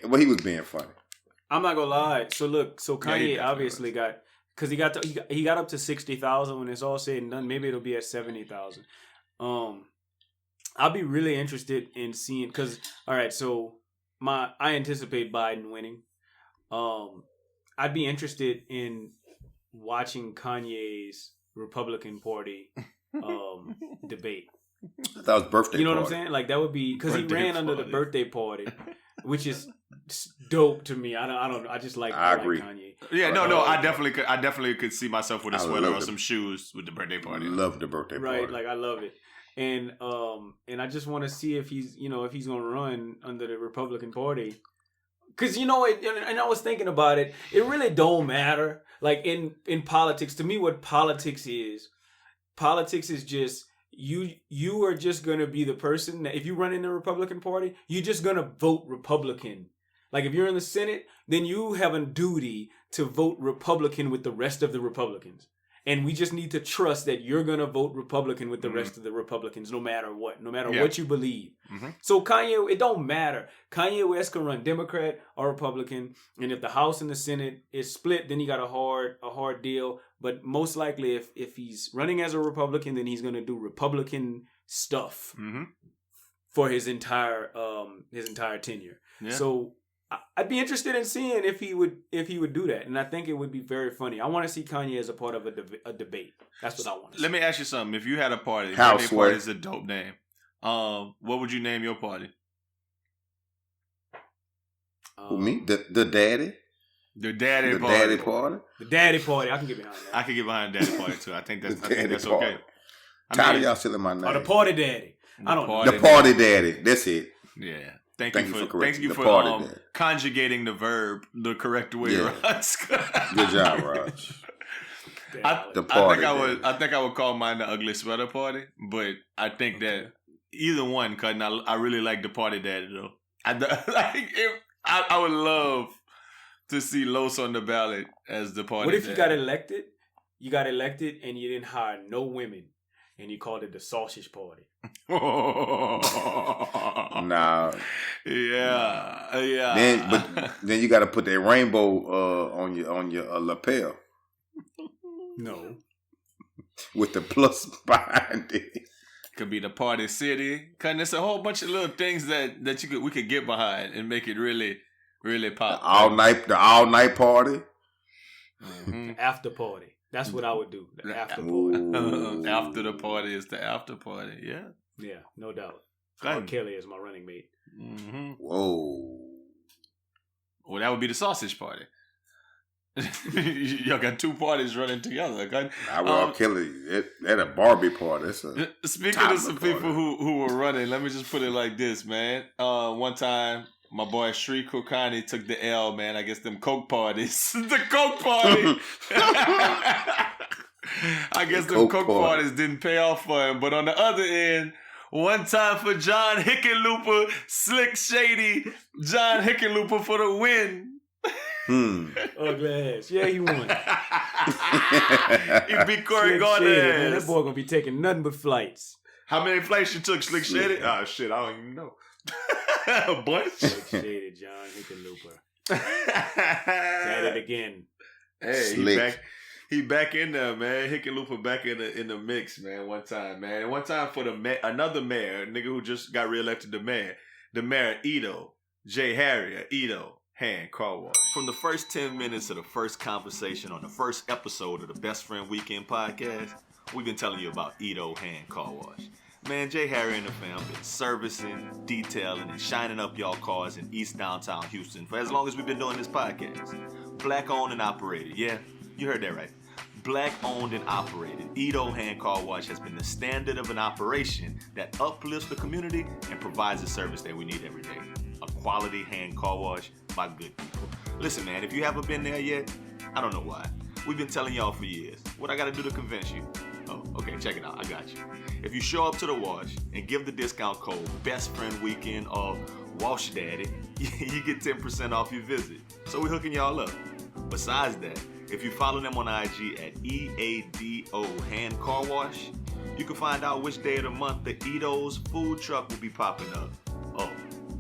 funny. I'm not gonna lie. So Kanye obviously got, because he got up to 60,000 when it's all said and done. Maybe it'll be at 70,000. I'll be really interested in seeing, because all right, so I anticipate Biden winning. I'd be interested in watching Kanye's Republican Party debate. I thought it was birthday. You know party. what I'm saying? Like that would be, because he ran under the birthday party, which is dope to me. I don't. I just like. I agree. Like Kanye. Yeah, no. I definitely could see myself with a sweater or some shoes with the birthday party. Love the birthday party. Right, like I love it. And I just want to see if he's gonna run under the Republican Party, because and I was thinking about it. It really don't matter. Like in politics, to me, what politics is just you are just gonna be the person that if you run in the Republican Party, you're just gonna vote Republican. Like if you're in the Senate, then you have a duty to vote Republican with the rest of the Republicans. And we just need to trust that you're going to vote Republican with the rest of the Republicans, no matter what what you believe. Mm-hmm. So Kanye, it don't matter. Kanye West can run Democrat or Republican. And if the House and the Senate is split, then he got a hard deal. But most likely if he's running as a Republican, then he's going to do Republican stuff for his entire tenure. Yeah. So I'd be interested in seeing if he would do that, and I think it would be very funny. I want to see Kanye as a part of a debate. That's what I want to see. Let me ask you something. If you had a party, House birthday party is a dope name. What would you name your party? Who, me? The daddy? The daddy party. Daddy party? The daddy party. I can get behind that. I can get behind the daddy party too. I think that's party. okay. Tired of y'all stealing my name. Or the party daddy. I don't know. The party daddy. That's it. Yeah. Thank you for daddy. conjugating the verb the correct way, Raj. Good job, Raj. I think I would call mine the ugly sweater party, but I think that either one, cause I really like the party daddy though. I would love to see Los on the ballot as the party. What if daddy. you got elected? You got elected and you didn't hire no women, and you called it the sausage party. Nah. Yeah. Then you got to put that rainbow on your lapel. No. With the plus behind it. Could be the party city. Cause there's a whole bunch of little things that we could get behind and make it really, really pop. The all night party. Mm-hmm. The after party. That's what I would do. The after party. After the party is the after party. Yeah. Yeah, no doubt. R. Kelly is my running mate. Mm-hmm. Whoa. Well, that would be the sausage party. Y'all got two parties running together. Okay? R. Kelly at a Barbie party. Speaking of some people who were running, let me just put it like this, man. One time, my boy Sri Kokani took the L, man. I guess them Coke parties. The Coke party. I guess them Coke parties didn't pay off for him. But on the other end, one time for John Hickenlooper, Slick Shady, John Hickenlooper for the win. Ugly ass. Yeah, he won. He beat Corey Gardner. That boy gonna be taking nothing but flights. How many flights you took, Slick Shady? Oh shit, I don't even know. A bunch. Slick Shady, John Hickenlooper. Got it again. Hey, he back in there, man. Hickenlooper back in the mix, man. One time, man. And one time for another mayor, nigga who just got reelected the mayor Edo, Jay Harrier, Edo. Hand car wash. From the first 10 minutes of the first conversation on the first episode of the Best Friend Weekend podcast, we've been telling you about Edo Hand Car Wash. Man, Jay Harry and the fam been servicing, detailing, and shining up y'all cars in East Downtown Houston for as long as we've been doing this podcast. Black owned and operated. Yeah, you heard that right. Black owned and operated. Edo Hand Car Wash has been the standard of an operation that uplifts the community and provides the service that we need every day. A quality hand car wash by good people. Listen, man, if you haven't been there yet, I don't know why. We've been telling y'all for years. What I gotta do to convince you? Oh, okay, check it out. I got you. If you show up to the wash and give the discount code Best Friend Weekend or Wash Daddy, you get 10% off your visit. So we're hooking y'all up. Besides that, if you follow them on IG at EADO Hand Car Wash, you can find out which day of the month the Edo's food truck will be popping up. Oh,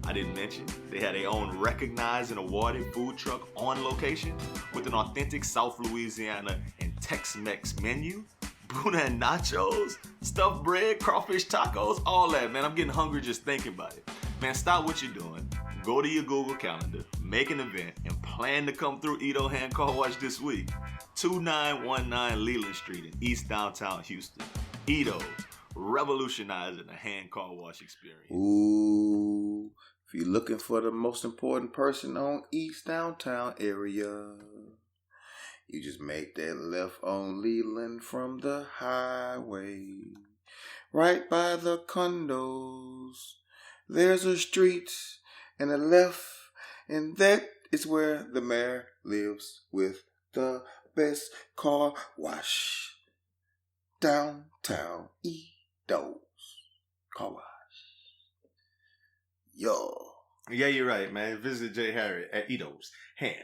I didn't mention, they had their own recognized and awarded food truck on location with an authentic South Louisiana and Tex-Mex menu, boudin nachos, stuffed bread, crawfish tacos, all that, man. I'm getting hungry just thinking about it. Man, stop what you're doing. Go to your Google Calendar, make an event, and plan to come through Edo Hand Car Wash this week. 2919 Leland Street in East Downtown Houston. Edo, revolutionizing the hand car wash experience. Ooh. If you're looking for the most important person on East Downtown area, you just make that left on Leland from the highway. Right by the condos, there's a street and a left, and that is where the mayor lives with the best car wash. Downtown Edo's Car Wash. Yo. Yeah, you're right, man. Visit Jay Harry at Edo's Hand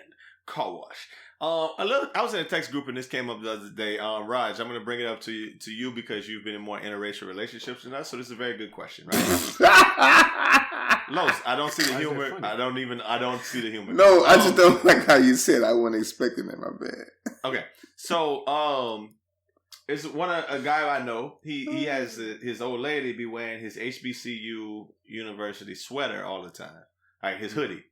Car Wash. I was in a text group and this came up the other day. Raj, I'm going to bring it up to you because you've been in more interracial relationships than us. So this is a very good question, right? Los, I don't see the humor. I don't see the humor. No, I just don't like how you said. I wasn't expecting that. My bad. Okay, so it's a guy I know. He has his old lady be wearing his HBCU University sweater all the time. Like his hoodie.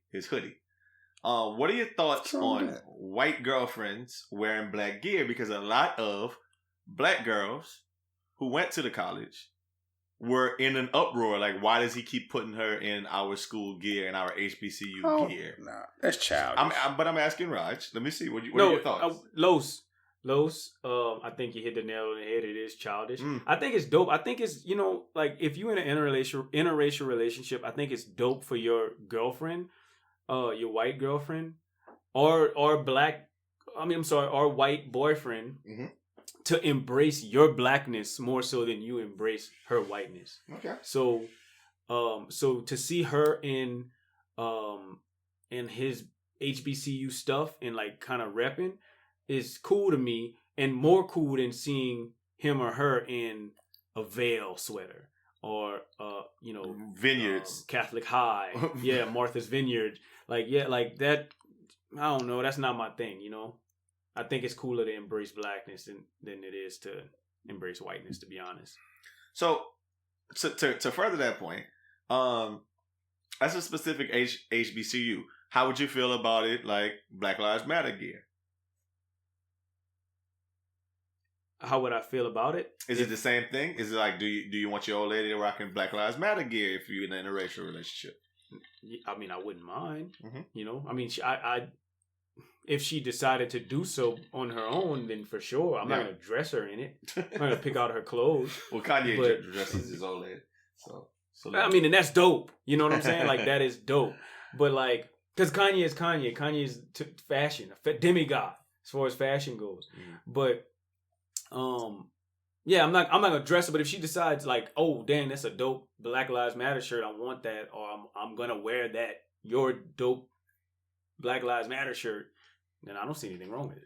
What are your thoughts on white girlfriends wearing black gear? Because a lot of black girls who went to the college were in an uproar. Like, why does he keep putting her in our school gear and our HBCU gear? Nah, that's childish. But I'm asking Raj. Let me see. What are your thoughts? Los, I think you hit the nail on the head. It is childish. I think it's dope. I think it's, like if you're in an interracial relationship, I think it's dope for your girlfriend, your white girlfriend, or white boyfriend to embrace your blackness more so than you embrace her whiteness. Okay. So to see her in his HBCU stuff and like kind of repping is cool to me, and more cool than seeing him or her in a Veil sweater or Vineyards, Catholic High, Martha's Vineyard, like that. I don't know. That's not my thing. I think it's cooler to embrace blackness than it is to embrace whiteness, to be honest. So to further that point, as a specific HBCU, how would you feel about it, like Black Lives Matter gear? How would I feel about it? Is it the same thing? Is it like, do you want your old lady rocking Black Lives Matter gear if you're in an interracial relationship? I mean, I wouldn't mind. I mean, if she decided to do so on her own, then for sure, I'm not going to dress her in it. I'm going to pick out her clothes. Well, Kanye dresses his old lady. So I mean, and that's dope. You know what I'm saying? Like, that is dope. But like, because Kanye is Kanye. Kanye is fashion, a demigod as far as fashion goes. But I'm not gonna dress her. But if she decides like, oh dang, that's a dope Black Lives Matter shirt, I want that, or I'm gonna wear that your dope Black Lives Matter shirt, then I don't see anything wrong with it.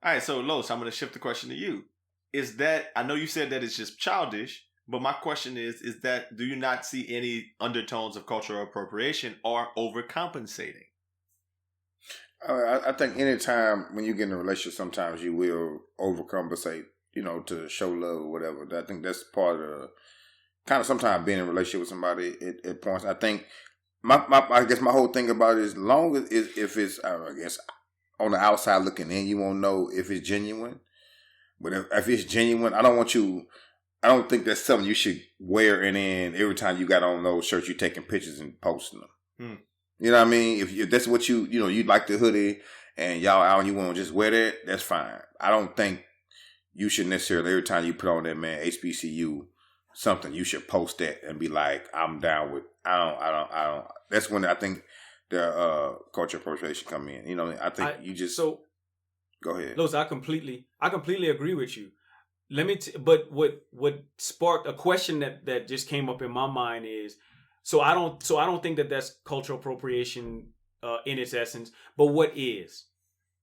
All right, so Los, I'm gonna shift the question to you. Is that, I know you said that it's just childish, but my question is that, do you not see any undertones of cultural appropriation or overcompensating? I think anytime when you get in a relationship, sometimes you will overcompensate, to show love or whatever. I think that's part of the kind of sometimes being in a relationship with somebody at points. I think I guess my whole thing about it is, long as if it's, I guess, on the outside looking in, you won't know if it's genuine. But if it's genuine, I don't think that's something you should wear, and then every time you got on those shirts, you're taking pictures and posting them. You know what I mean? If that's what you like the hoodie and y'all out and you want to just wear that, that's fine. I don't think you should necessarily, every time you put on that, man, HBCU something, you should post that and be like, I'm down with, I don't. That's when I think the cultural appropriation come in. I think you just, go ahead. Los, I completely agree with you. But what sparked a question that just came up in my mind is, So I don't think that that's cultural appropriation in its essence. But what is?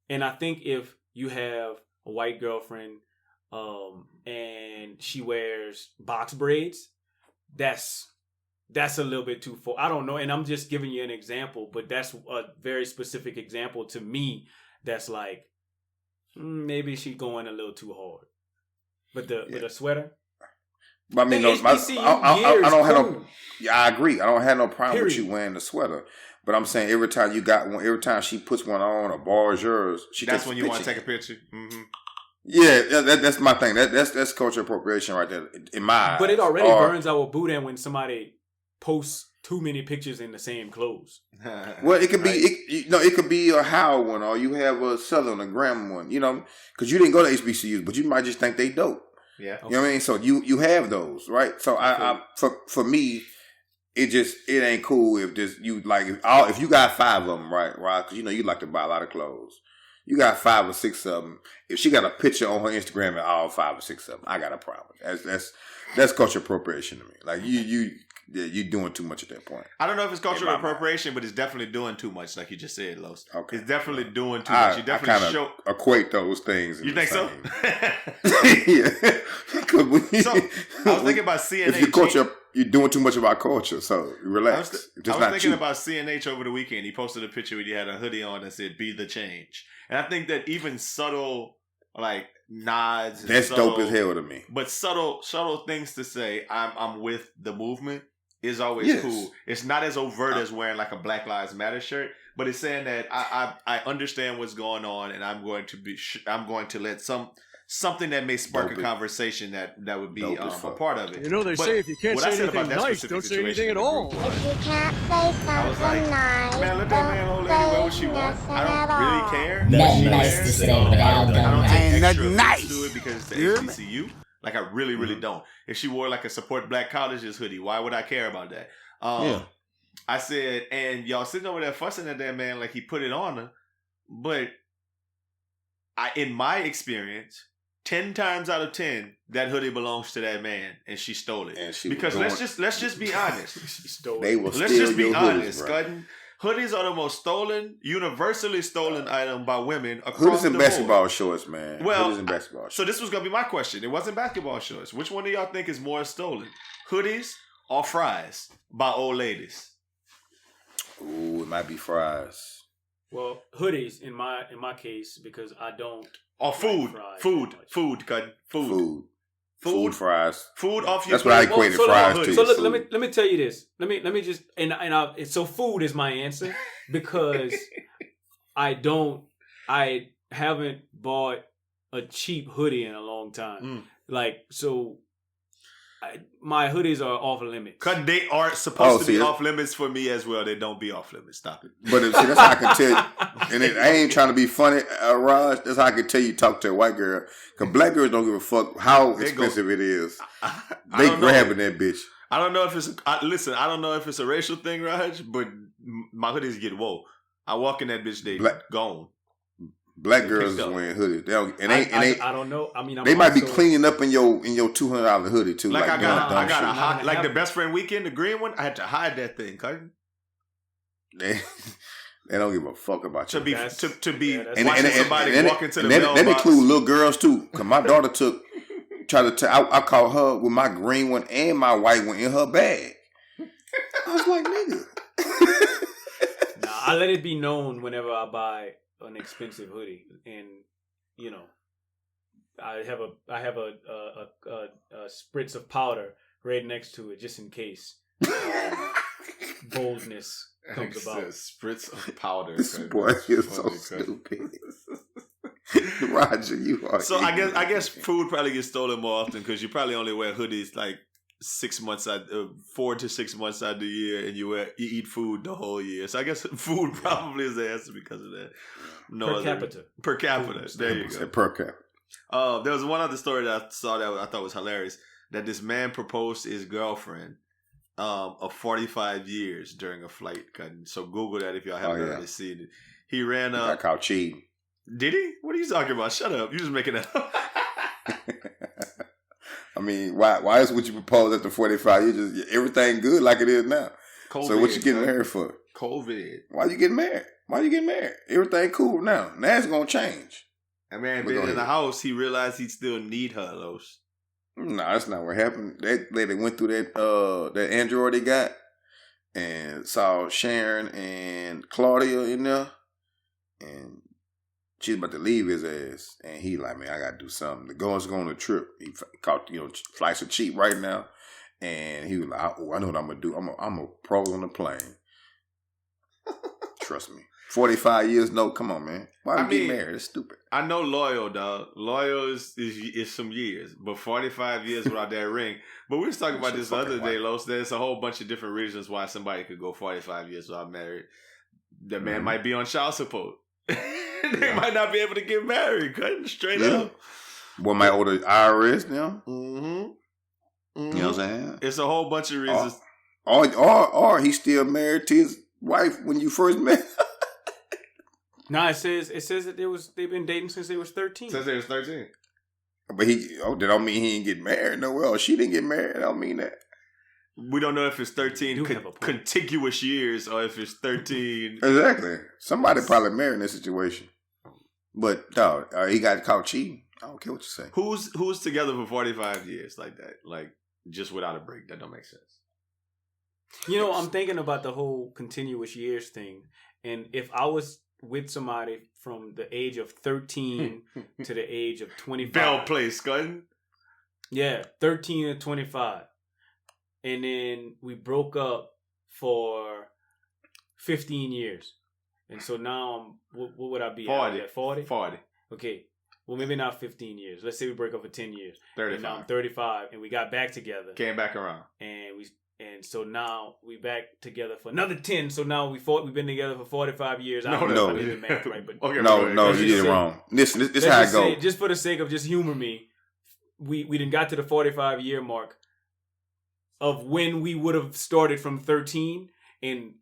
And I think if you have a white girlfriend and she wears box braids, that's a little bit too far. I don't know. And I'm just giving you an example, but that's a very specific example to me. That's like, maybe she's going a little too hard. But the sweater. I mean, I don't have no. Yeah, I agree. I don't have no problem with you wearing the sweater. But I'm saying every time you got one, every time she puts one on or borrows yours, that's when you want to take a picture. Mm-hmm. Yeah, that's my thing. That's cultural appropriation right there in my eyes. But it already burns our Boudin when somebody posts too many pictures in the same clothes. Well, it could be it could be a Howard one, or you have a Southern, a Graham one. Because you didn't go to HBCUs, but you might just think they dope. Yeah, you know what I mean. So you have those, right? So for me, it ain't cool if this if you got 5 of them, right? Because you like to buy a lot of clothes. You got 5 or 6 of them. If she got a picture on her Instagram and all 5 or 6 of them, I got a problem. That's cultural appropriation to me. Like you're doing too much at that point. I don't know if it's cultural appropriation, but it's definitely doing too much, like you just said, Los. Okay. It's definitely doing too much. You definitely equate those things. You think so? Yeah. So I was thinking about CNH. If your culture, you're doing too much of our culture, so relax. I was thinking about CNH over the weekend. He posted a picture where he had a hoodie on that said "Be the Change," and I think that even subtle nods. That's dope as hell to me. But subtle things to say, I'm with the movement. is always cool. It's not as overt as wearing like a Black Lives Matter shirt, but it's saying that I understand what's going on, and I'm going to let something that may spark a conversation that would be a part of it. You know, they say if you can't say anything nice, don't say anything at all. If you can't say something nice, man, let that man, old lady wear what she wants. I don't really care. Nothing nice to say, but Aldo NICE. Ain't nothing nice to it because it's the HBCU. Like, I really, really don't. If she wore like a support black colleges hoodie, why would I care about that? I said, and y'all sitting over there fussing at that man like he put it on her. But in my experience, 10 times out of 10, that hoodie belongs to that man, and she stole it. Because let's just be honest. She stole They it. will Let's steal just be your honest, hoodies, bro. Scudden. Hoodies are the most universally stolen item by women across Hoodies and the basketball board. shorts, man. Well, Hoodies and basketball shorts. So this was gonna be my question. It wasn't basketball shorts. Which one do y'all think is more stolen? Hoodies or fries by old ladies? Ooh, it might be fries. Well, hoodies in my case, because I don't. Or food, like fries food, that much. Food, fries. Food off your That's what I plate. equated fries to. So look, let me tell you this. Let me just so food is my answer because I haven't bought a cheap hoodie in a long time. Like, so my hoodies are off limits. Cause they are supposed to be off limits for me as well. They don't be off limits. Stop it. But see, that's how I can tell you. And I ain't trying to be funny, Raj. That's how I can tell you talk to a white girl. Because black girls don't give a fuck how expensive it is. They grabbing that bitch. I don't know if it's I don't know if it's a racial thing, Raj, but my hoodies get woe. I walk in that bitch, they gone. Black girls is wearing hoodies. They don't, I don't know. I mean, they might be cleaning up in your $200 hoodie too. Like I got a hide, like the best friend weekend, the green one. I had to hide that thing, cousin. They don't give a fuck about you. Watching somebody walk into the mailbox. That include little girls too. Cause my daughter I caught her with my green one and my white one in her bag. I was like, nigga. I let it be known whenever I buy an expensive hoodie, and you know, I have a spritz of powder right next to it just in case boldness comes about. Spritz of powder. This boy is so stupid. Roger, you are. So I guess food probably gets stolen more often because you probably only wear hoodies like 4 to 6 months out of the year, and you eat food the whole year. So I guess food probably is the answer because of that. Per capita. There you go. Per capita. There was one other story that I saw that I thought was hilarious. That this man proposed to his girlfriend of 45 years during a flight. So Google that if y'all haven't already seen it. He ran up. Got caught cheating. Did he? What are you talking about? Shut up. You're just making that up. I mean, why is what you propose after 45 years just everything good like it is now? COVID, so what you getting married for? COVID. Why you getting married? Everything cool now. Now it's gonna change. That man been in the house. He realized he still need her, Los. No, that's not what happened. That lady went through that Android he got and saw Sharon and Claudia in there, and she's about to leave his ass, and he like, man, I gotta do something. The girl's going on a trip. He caught, flights are cheap right now, and he was like, I know what I'm gonna do. I'm a pro on the plane. Trust me. 45 years, no, come on, man. Why would you get married? It's stupid. I know loyal, dog. Loyal is some years, but 45 years without that ring. But we was talking about this the other day, Los. There's a whole bunch of different reasons why somebody could go 45 years without married. The man might be on child support. They might not be able to get married. Cutting straight up. One might order IRS now. Mm-hmm. You know what I'm saying? It's a whole bunch of reasons. Or he's still married to his wife when you first met. No, it says that they've been dating since they was 13. Since they was 13. But that don't mean he didn't get married nowhere. Or she didn't get married. I don't mean that. We don't know if it's 13 contiguous years or if it's 13. Exactly. Somebody probably married in this situation. But dog, he got caught cheating. I don't care what you say. Who's together for 45 years like that? Like just without a break? That don't make sense. I'm thinking about the whole continuous years thing, and if I was with somebody from the age of 13 to the age of 25. Bell place, Scudden. Yeah, 13 to 25. and then we broke up for 15 years. And so now what would I be 40. at? 40? 40. Okay. Well, maybe not 15 years. Let's say we break up for 10 years. 35. And now I'm 35, and we got back together. Came back around. And so now we back together for another 10. So now we've been together for 45 years. No. I did the math right, but okay, no, you did it wrong. Listen, this is how it goes. Just for the sake of just humor me, we done got to the 45 year mark of when we would have started from 13, and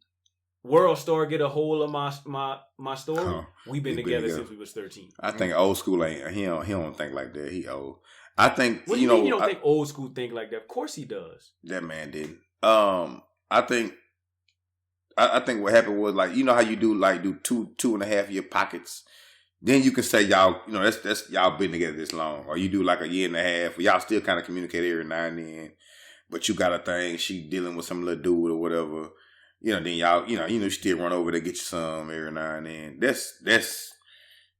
World Star get a hold of my story. We've been together since we was 13. I think old school he don't think like that. He old. I think what do you mean you don't think old school think like that? Of course he does. That man didn't. I think what happened was, like, you know how you do 2.5 year pockets. Then you can say y'all, you know, that's y'all been together this long, or you do like a year and a half. Y'all still kind of communicate every now and then, but you got a thing. She dealing with some little dude or whatever. You know, then y'all, you still run over to get you some every now and then. That's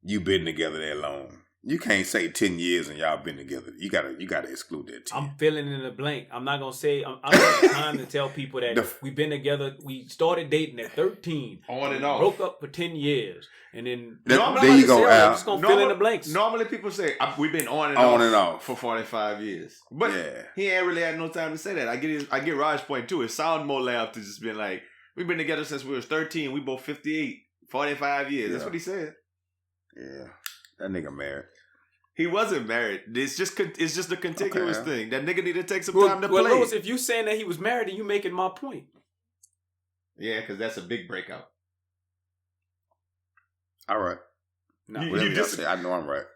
you been together that long. You can't say 10 years and y'all been together. You gotta exclude that 10. I'm filling in the blank. I'm not gonna say. I'm not have time to tell people that we've been together. We started dating at 13. On and off. Broke up for 10 years, and then there you go, Al. I'm just gonna fill in the blanks. Normally people say we've been on and off for 45 years, but he ain't really had no time to say that. I get Raj's point too. It sounds more laugh to just being like, we've been together since we was 13. We both 58, 45 years. That's what he said. Yeah, that nigga married. He wasn't married. It's just a contiguous thing. That nigga need to take some time to play. Louis, if you saying that he was married, then you making my point. Yeah, because that's a big breakout. All right. No, I know I'm right.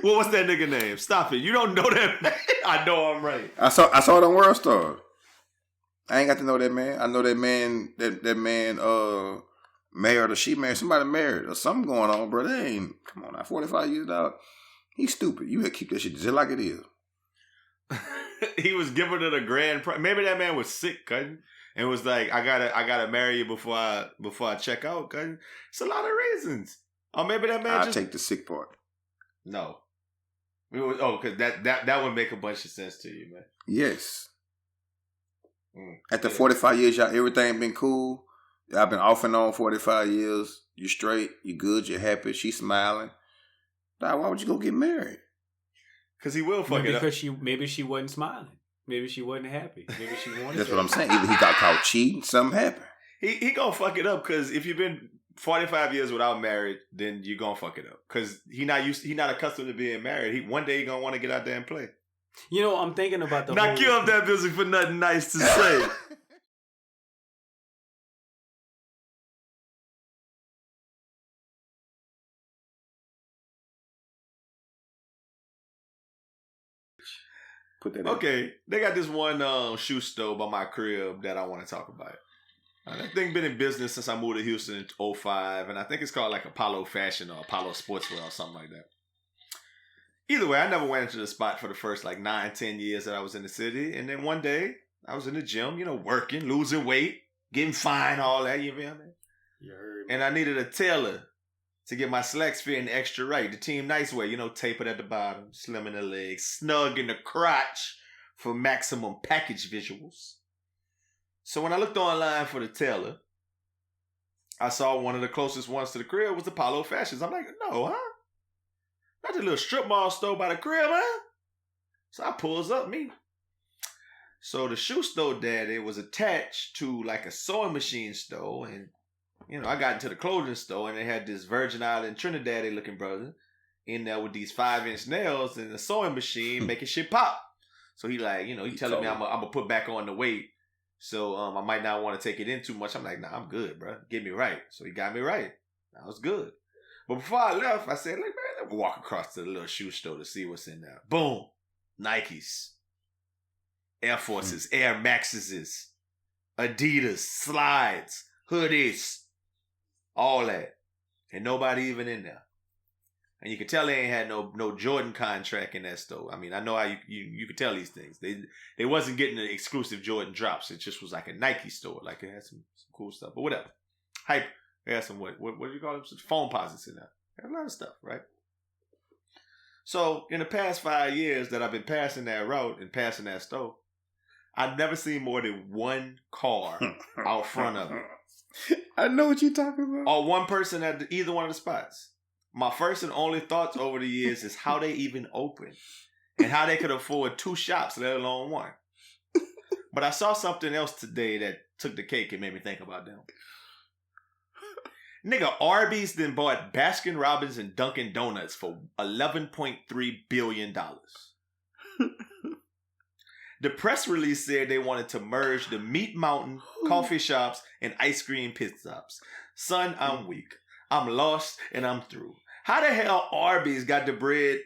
Well, what's that nigga name? Stop it. You don't know that man. I know I'm right. I saw it on World Star. I ain't got to know that man. I know that man. That man. Married or she married, somebody married or something going on, bro. They ain't, come on now, 45 years old. He's stupid. You gotta keep that shit just like it is. He was giving it a grand prize. Maybe that man was sick, cuz, and was like, I gotta marry you before I check out, cuz. It's a lot of reasons. Or maybe that man I'll take the sick part. No. Because that would make a bunch of sense to you, man. Yes. After 45 years, y'all, everything been cool. I've been off and on 45 years. You straight, you good, you're happy, she's smiling. Why would you go get married? Because he will fuck it up. Because maybe she wasn't smiling. Maybe she wasn't happy. Maybe she wanted That's what I'm saying. Either he got caught cheating, something happened. He gonna fuck it up because if you've been 45 years without married, then you gonna fuck it up. Because he not accustomed to being married. One day he gonna want to get out there and play. You know, I'm thinking about the Not give up that music for nothing nice to say. Okay, they got this one shoe store by my crib that I want to talk about. That thing been in business since I moved to Houston in 2005, and I think it's called like Apollo Fashion or Apollo Sportswear or something like that. Either way, I never went into the spot for the first like 9-10 years that I was in the city, and then one day I was in the gym, working, losing weight, getting fine, all that, you feel me? You heard me. And I needed a tailor to get my slacks fitting extra right. The Team Nice way, tapered at the bottom, slim in the legs, snug in the crotch for maximum package visuals. So when I looked online for the tailor, I saw one of the closest ones to the crib was Apollo Fashions. I'm like, no, huh? Not the little strip mall store by the crib, huh? So I pulls up me. So the shoe store daddy was attached to like a sewing machine store, and I got into the clothing store and they had this Virgin Island Trinidad looking brother in there with these 5-inch nails and a sewing machine making shit pop. So he like, he telling me I'm gonna put back on the weight. So I might not want to take it in too much. I'm like, nah, I'm good, bro. Get me right. So he got me right. I was good. But before I left, I said, like, man, let me walk across to the little shoe store to see what's in there. Boom. Nikes. Air Forces. Air Maxes. Adidas. Slides. Hoodies. All that. And nobody even in there. And you could tell they ain't had no Jordan contract in that store. I mean, I know how you could tell these things. They wasn't getting the exclusive Jordan drops. It just was like a Nike store. Like it had some cool stuff. But whatever. Hype. They had some, what do you call them? Some phone posits in there. They had a lot of stuff, right? So in the past 5 years that I've been passing that route and passing that store, I've never seen more than one car out front of it. I know what you're talking about. Or one person at either one of the spots. My first and only thoughts over the years is how they even open and how they could afford 2 shops, let alone one. But I saw something else today that took the cake and made me think about them. Nigga, Arby's then bought Baskin Robbins and Dunkin' Donuts for $11.3 billion. The press release said they wanted to merge the Meat Mountain, coffee shops, and ice cream pit stops. Son, I'm weak. I'm lost and I'm through. How the hell Arby's got the bread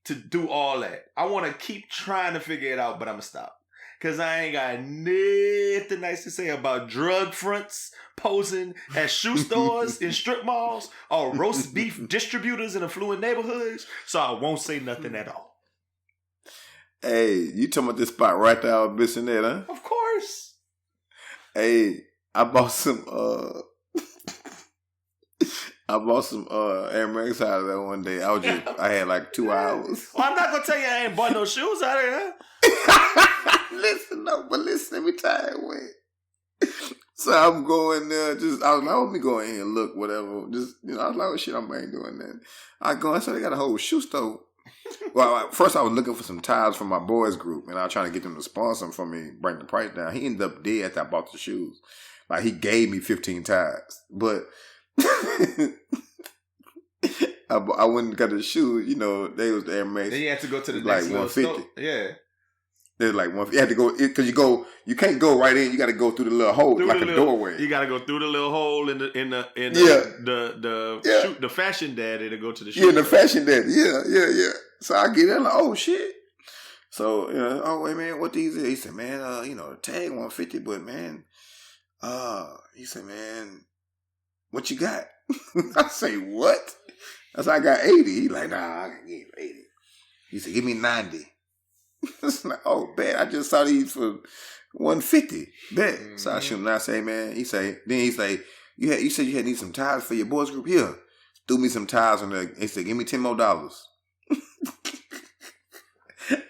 to do all that? I want to keep trying to figure it out, but I'm going to stop. Because I ain't got nothing nice to say about drug fronts posing at shoe stores in strip malls or roast beef distributors in affluent neighborhoods, so I won't say nothing at all. Hey, you talking about this spot right there I was missing at, huh? Of course. Hey, I bought some Air Max out of there one day. I had like 2 hours. Well, I'm not gonna tell you I ain't bought no shoes out of there. Listen, let me tell you when. So I'm going there, I was like, let me go in here and look, whatever. I was like, oh shit, I ain't doing that. I saw they got a whole shoe store. Well, first I was looking for some ties from my boys group, and I was trying to get them to sponsor them for me, bring the price down. He ended up dead after I bought the shoes. Like, he gave me 15 ties. But I went and got the shoes, they was the Air Max. Then you had to go to the like next level store. Yeah. They're like you had to go because you can't go right in. You got to go through the little hole like a doorway. You got to go through the little hole in the the fashion daddy to go to the shoe. Yeah, the fashion daddy. Yeah. So I get in like, oh shit. So oh wait man, what these is? He said, man, the tag $150, but man, he said, man, what you got? I say, what? I said, I got 80. He like, nah, I can give you 80. He said, give me 90. It's like, oh, bet. I just saw these for $150. Bet. Mm-hmm. So I shoot him and I say, man, he say, you said you had need some ties for your boys group here. Threw me some ties on there. He said, give me $10 more.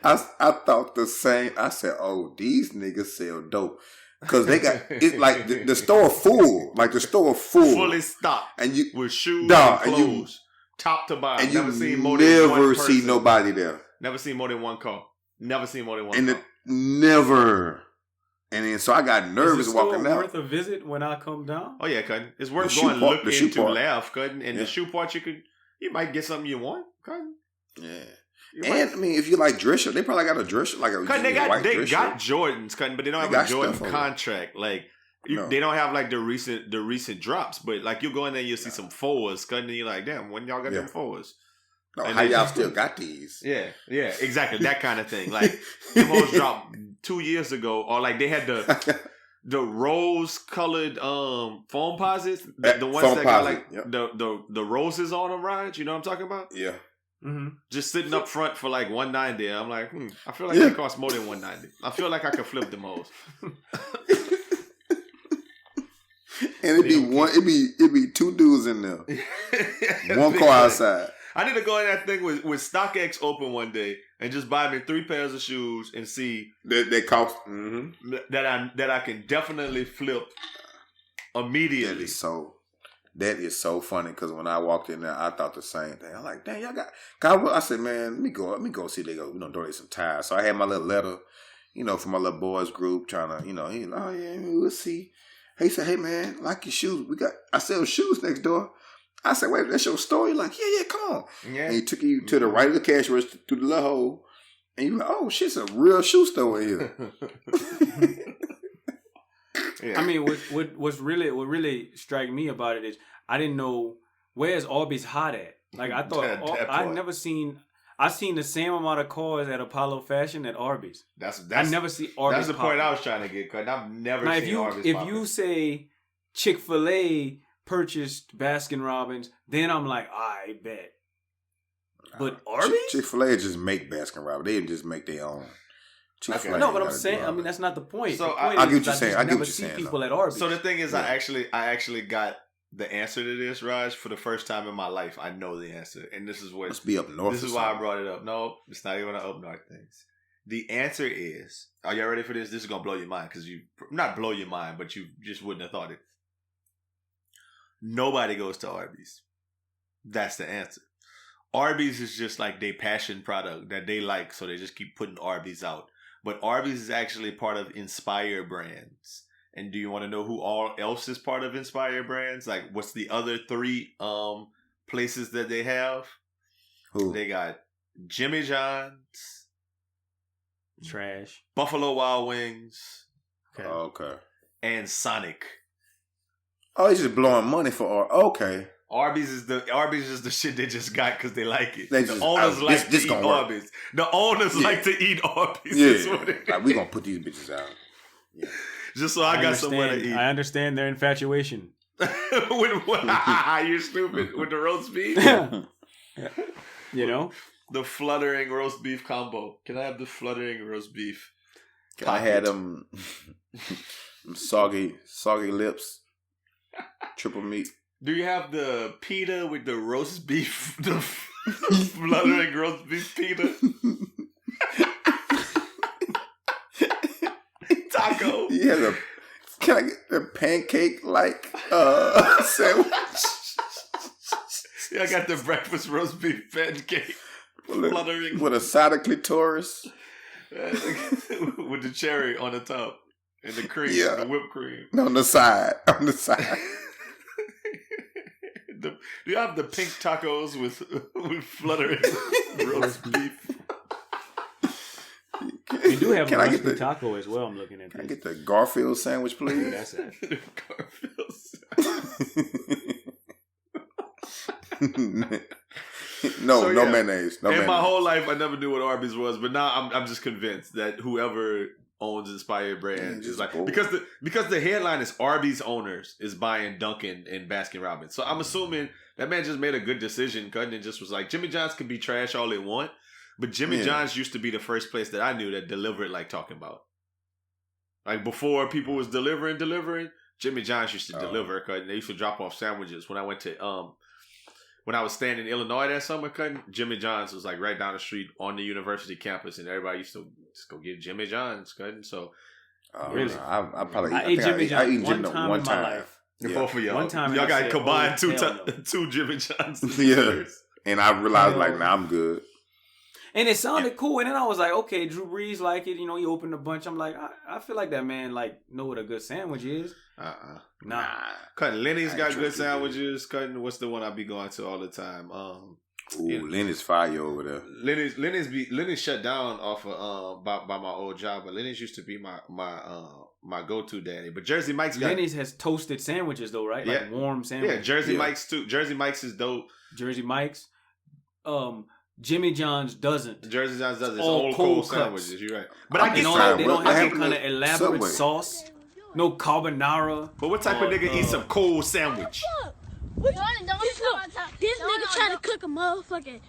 I thought the same. I said, oh, these niggas sell dope. Because they got, it's like the store full. Like the store full. Fully stocked. And you, with shoes and clothes. Top to bottom. And never seen more than one person. Never see nobody there. Never seen more than one car. Never seen more than one car. Never. And then so I got nervous walking out. Is it worth a visit when I come down? Oh yeah, Cutting. It's worth going look into laugh, Cutting. And the shoe part you might get something you want, Cutting. Yeah. And I mean, if you like dress shirt, they probably got a dress shirt, like a Cutting, white they dress got shirt. Jordans, Cutting, but they don't have a Jordan contract. Like they don't have like the recent drops, but like you go in there, you'll see some 4s, Cutting, and you're like, damn, when y'all got them 4s? No, how y'all still got these? Yeah, exactly. That kind of thing. Like, them hoes dropped 2 years ago, or like they had the rose-colored foam posits, the ones that got like the roses on them, right? You know what I'm talking about? Yeah. Mm-hmm. Just sitting up front for like $190. I'm like, I feel like they cost more than $190. I feel like I could flip them hoes. And it'd be 2 dudes in there. One car outside. I need to go in that thing with StockX open one day and just buy me 3 pairs of shoes and see that cost that I can definitely flip immediately. That is so funny because when I walked in there, I thought the same thing. I'm like, dang, y'all got. I said, man, let me go see they go donate some ties. So I had my little letter, from my little boys group trying to, oh yeah, we'll see. He said, hey man, like your shoes. I sell shoes next door. I said, wait, that's your store? You're like, yeah, come on. Yeah. And he took you to the right of the cash register through the little hole. And you're like, oh, shit, it's a real shoe store in here. I mean, what really struck me about it is I didn't know where's Arby's hot at. Like I thought, I seen the same amount of cars at Apollo Fashion at Arby's. I never see Arby's. That's the point I was trying to get, because I've never seen Arby's. If you say Chick-fil-A purchased Baskin Robbins, then I'm like, I bet. But Arby's? Chick-fil-A just make Baskin Robbins. They just make their own. No, but I'm saying, I mean, that's not the point. So I get what you're saying. I get what you're saying. People at Arby's. So the thing is, I actually got the answer to this, Raj, for the first time in my life. I know the answer, and this is what must be up north. This is why I brought it up. No, it's not even an up north thing. The answer is, are y'all ready for this? This is going to blow your mind because not blow your mind, but you just wouldn't have thought it. Nobody goes to Arby's. That's the answer. Arby's is just like their passion product that they like, so they just keep putting Arby's out. But Arby's is actually part of Inspire Brands. And do you want to know who all else is part of Inspire Brands? Like, what's the other 3 places that they have? Who? They got Jimmy John's. Trash. Buffalo Wild Wings. Okay. And Sonic. Oh, he's just blowing money for okay. Arby's is the shit they just got because they like it. The owners like to eat Arby's. The owners like to eat Arby's. Yeah. Like, we gonna put these bitches out. Yeah. Just so I got somewhere to eat. I understand their infatuation. You're stupid. With the roast beef? You know? The fluttering roast beef combo. Can I have the fluttering roast beef? Can I have them soggy lips? Triple meat. Do you have the pita with the roast beef? The fluttering roast beef pita? Taco. Yeah, can I get the pancake like sandwich? Yeah, I got the breakfast roast beef pancake. Fluttering. With a side of clitoris. With the cherry on the top. And the cream. Yeah. The whipped cream. On the side. Do you have the pink tacos with fluttering roast beef? We do have a taco as well. I'm looking at this. Can I get the Garfield sandwich, please? That's it. Garfield sandwich. No mayonnaise. No mayonnaise. My whole life, I never knew what Arby's was, but now I'm just convinced that whoever owns Inspired Brands is like because the headline is Arby's owners is buying Dunkin' and Baskin Robbins. So I'm assuming that man just made a good decision, cutting and just was like, Jimmy John's can be trash all they want, but Jimmy John's used to be the first place that I knew that delivered like talking about. Like before people was delivering, Jimmy John's used to deliver, cutting. They used to drop off sandwiches. When I went to when I was staying in Illinois that summer, cutting, Jimmy John's was like right down the street on the university campus, and everybody used to just go get Jimmy John's, cutting. So really, I probably I ate Jimmy John's one time in my life. Yeah. Both of y'all. One time y'all got combined two Jimmy John's. Yeah, and I realized nah, I'm good. And it sounded cool, and then I was like, okay, Drew Brees like it. You know, he opened a bunch. I'm like, I feel like that man like know what a good sandwich is. Nah. Cutting Lenny's got good sandwiches. Cutting, what's the one I be going to all the time? Lenny's fire over there. Lenny's shut down off of by my old job, but Lenny's used to be my go-to daddy. But Jersey Mike's got Lenny's has toasted sandwiches though, right? Like warm sandwiches. Yeah, Jersey Mike's too. Jersey Mike's is dope. Jersey Mike's. Jimmy John's doesn't. Jersey John's doesn't. It's all cold sandwiches. You're right. But I get they don't have any kind of elaborate sauce. No carbonara. But what type of nigga eats a cold sandwich? This nigga trying to cook a motherfucking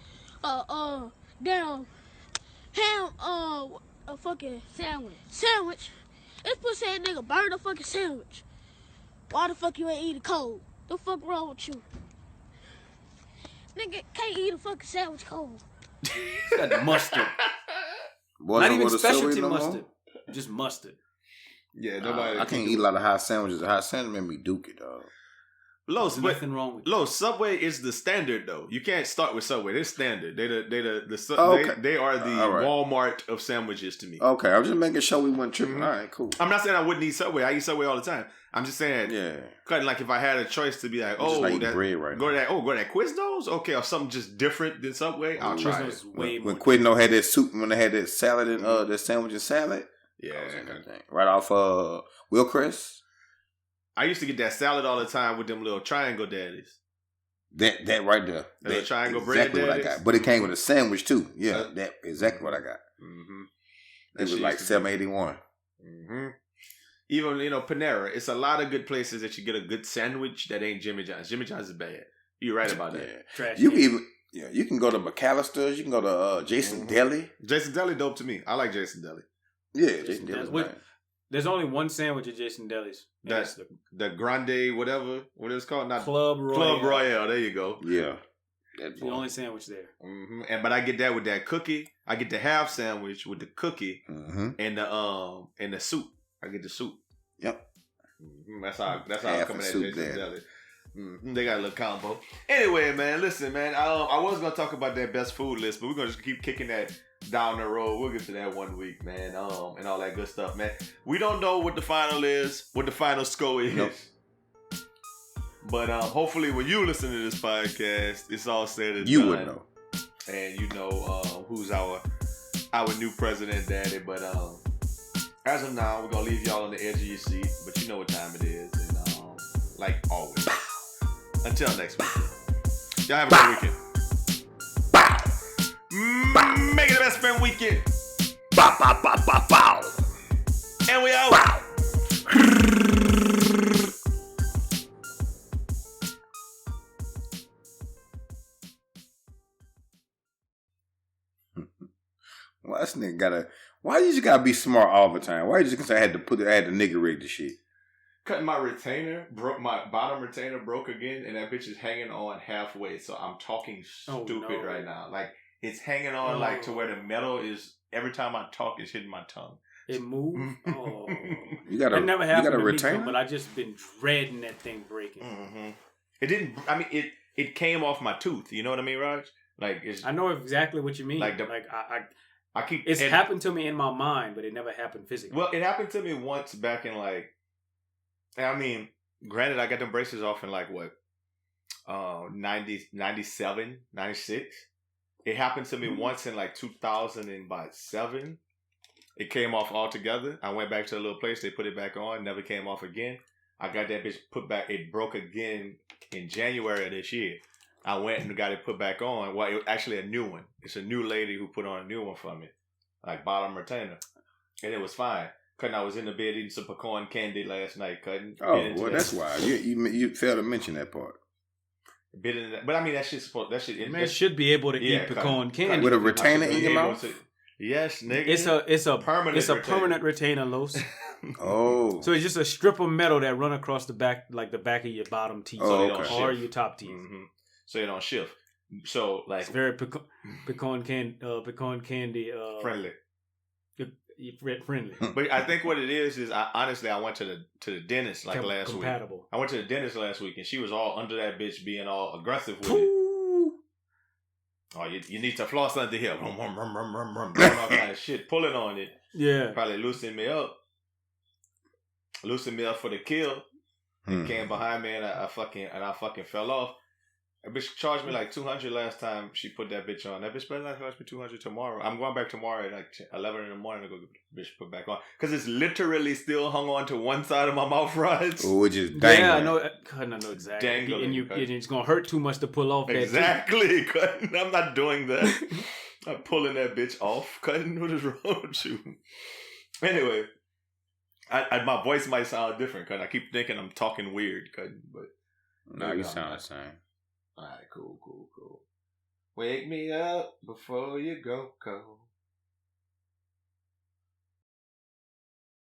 damn ham a fucking sandwich. This pussy ass nigga burned a fucking sandwich. Why the fuck you ain't eat it cold? The fuck wrong with you? Nigga can't eat a fucking sandwich cold. Got the mustard. Not even specialty mustard. Just mustard. Yeah, nobody. I can't eat a lot of hot sandwiches. A hot sandwich made me dookie, dog. Los, nothing wrong with Los, Subway is the standard though. You can't start with Subway. They're standard. They are the Walmart of sandwiches to me. Okay, I was just making sure we weren't tripping. All right, cool. I'm not saying I wouldn't eat Subway. I eat Subway all the time. I'm just saying, cutting like if I had a choice to be like, go to that Quiznos, okay, or something just different than Subway, I'll try it. When Quiznos had that soup, when they had that salad and that sandwich and salad, right off Wilcrest. I used to get that salad all the time with them little triangle daddies. That right there. That triangle exactly bread what I got. But it came with a sandwich too. Yeah, that exactly what I got. Mm-hmm. It was like $7.81. Mm-hmm. Even Panera. It's a lot of good places that you get a good sandwich that ain't Jimmy John's. Jimmy John's is bad. You're right about that. Trash. You can even you can go to McAllister's. You can go to Jason Deli. Jason Deli dope to me. I like Jason Deli. Yeah, Jason Deli. There's only one sandwich at Jason Deli's. That's the Grande, whatever. What it's called? Not Club Royale. Club Royale. There you go. Yeah. That's the only sandwich there. Mm-hmm. But I get that with that cookie. I get the half sandwich with the cookie and the soup. I get the soup. Yep. That's how I'm coming at Jason's Deli. They got a little combo. Anyway, man, listen, man. I was gonna talk about that best food list, but we're gonna just keep kicking that down the road. We'll get to that one week, man. And all that good stuff, man. We don't know what the final is, what the final score is. Nope. But hopefully, when you listen to this podcast, it's all said and done. You would know, and you know who's our new president, daddy. But as of now, we're gonna leave y'all on the edge of your seat. But you know what time it is, and like always. Until next week. Y'all have a good weekend. Make it the best friend weekend. And we out. Well, this nigga why you just gotta be smart all the time? Why you just say I had to nigga rig the shit? Cutting my retainer, my bottom retainer broke again, and that bitch is hanging on halfway. So I'm talking stupid right now. Like it's hanging on like to where the metal is. Every time I talk, it's hitting my tongue. It moved. Oh, it never happened to retainer? Me, but I just been dreading that thing breaking. It didn't. I mean, it came off my tooth. You know what I mean, Raj? Like I know exactly what you mean. I keep. It's happened to me in my mind, but it never happened physically. Well, it happened to me once back in I mean, granted, I got them braces off in 97, 96. It happened to me once in 2007. It came off altogether. I went back to the little place. They put it back on. Never came off again. I got that bitch put back. It broke again in January of this year. I went and got it put back on. Well, it was actually a new one. It's a new lady who put on a new one for me. Bottom retainer. And it was fine. Cutting, I was in the bed eating some pecan candy last night, cutting. Oh, well, that's why. You failed to mention that part. Bit in that, but I mean, that shit. Man should be able to eat pecan candy. With a retainer in your mouth? Yes, nigga. It's a permanent retainer, Los. Oh. So it's just a strip of metal that run across the back, like the back of your bottom teeth. Or your top teeth. So it don't shift. So it's very pecan candy friendly. Friendly. But I think what it is honestly I went to the dentist last week. I went to the dentist last week and she was all under that bitch being all aggressive with it. Oh, you need to floss under here. Doing all kind of shit, pulling on it. Yeah. Probably loosened me up for the kill. It came behind me and I fucking fell off. That bitch charged me $200 last time she put that bitch on. That bitch better not charge me $200 tomorrow. I'm going back tomorrow at 11 in the morning to go get the bitch put back on. Because it's literally still hung on to one side of my mouth rods. Which is dangling. Yeah, I know exactly. Dangling. And it's going to hurt too much to pull off that. Exactly. I'm not doing that. I'm pulling that bitch off. Cutting, what is wrong with you? Anyway, my voice might sound different because I keep thinking I'm talking weird. But no, you sound the same. All right, cool. Wake me up before you go.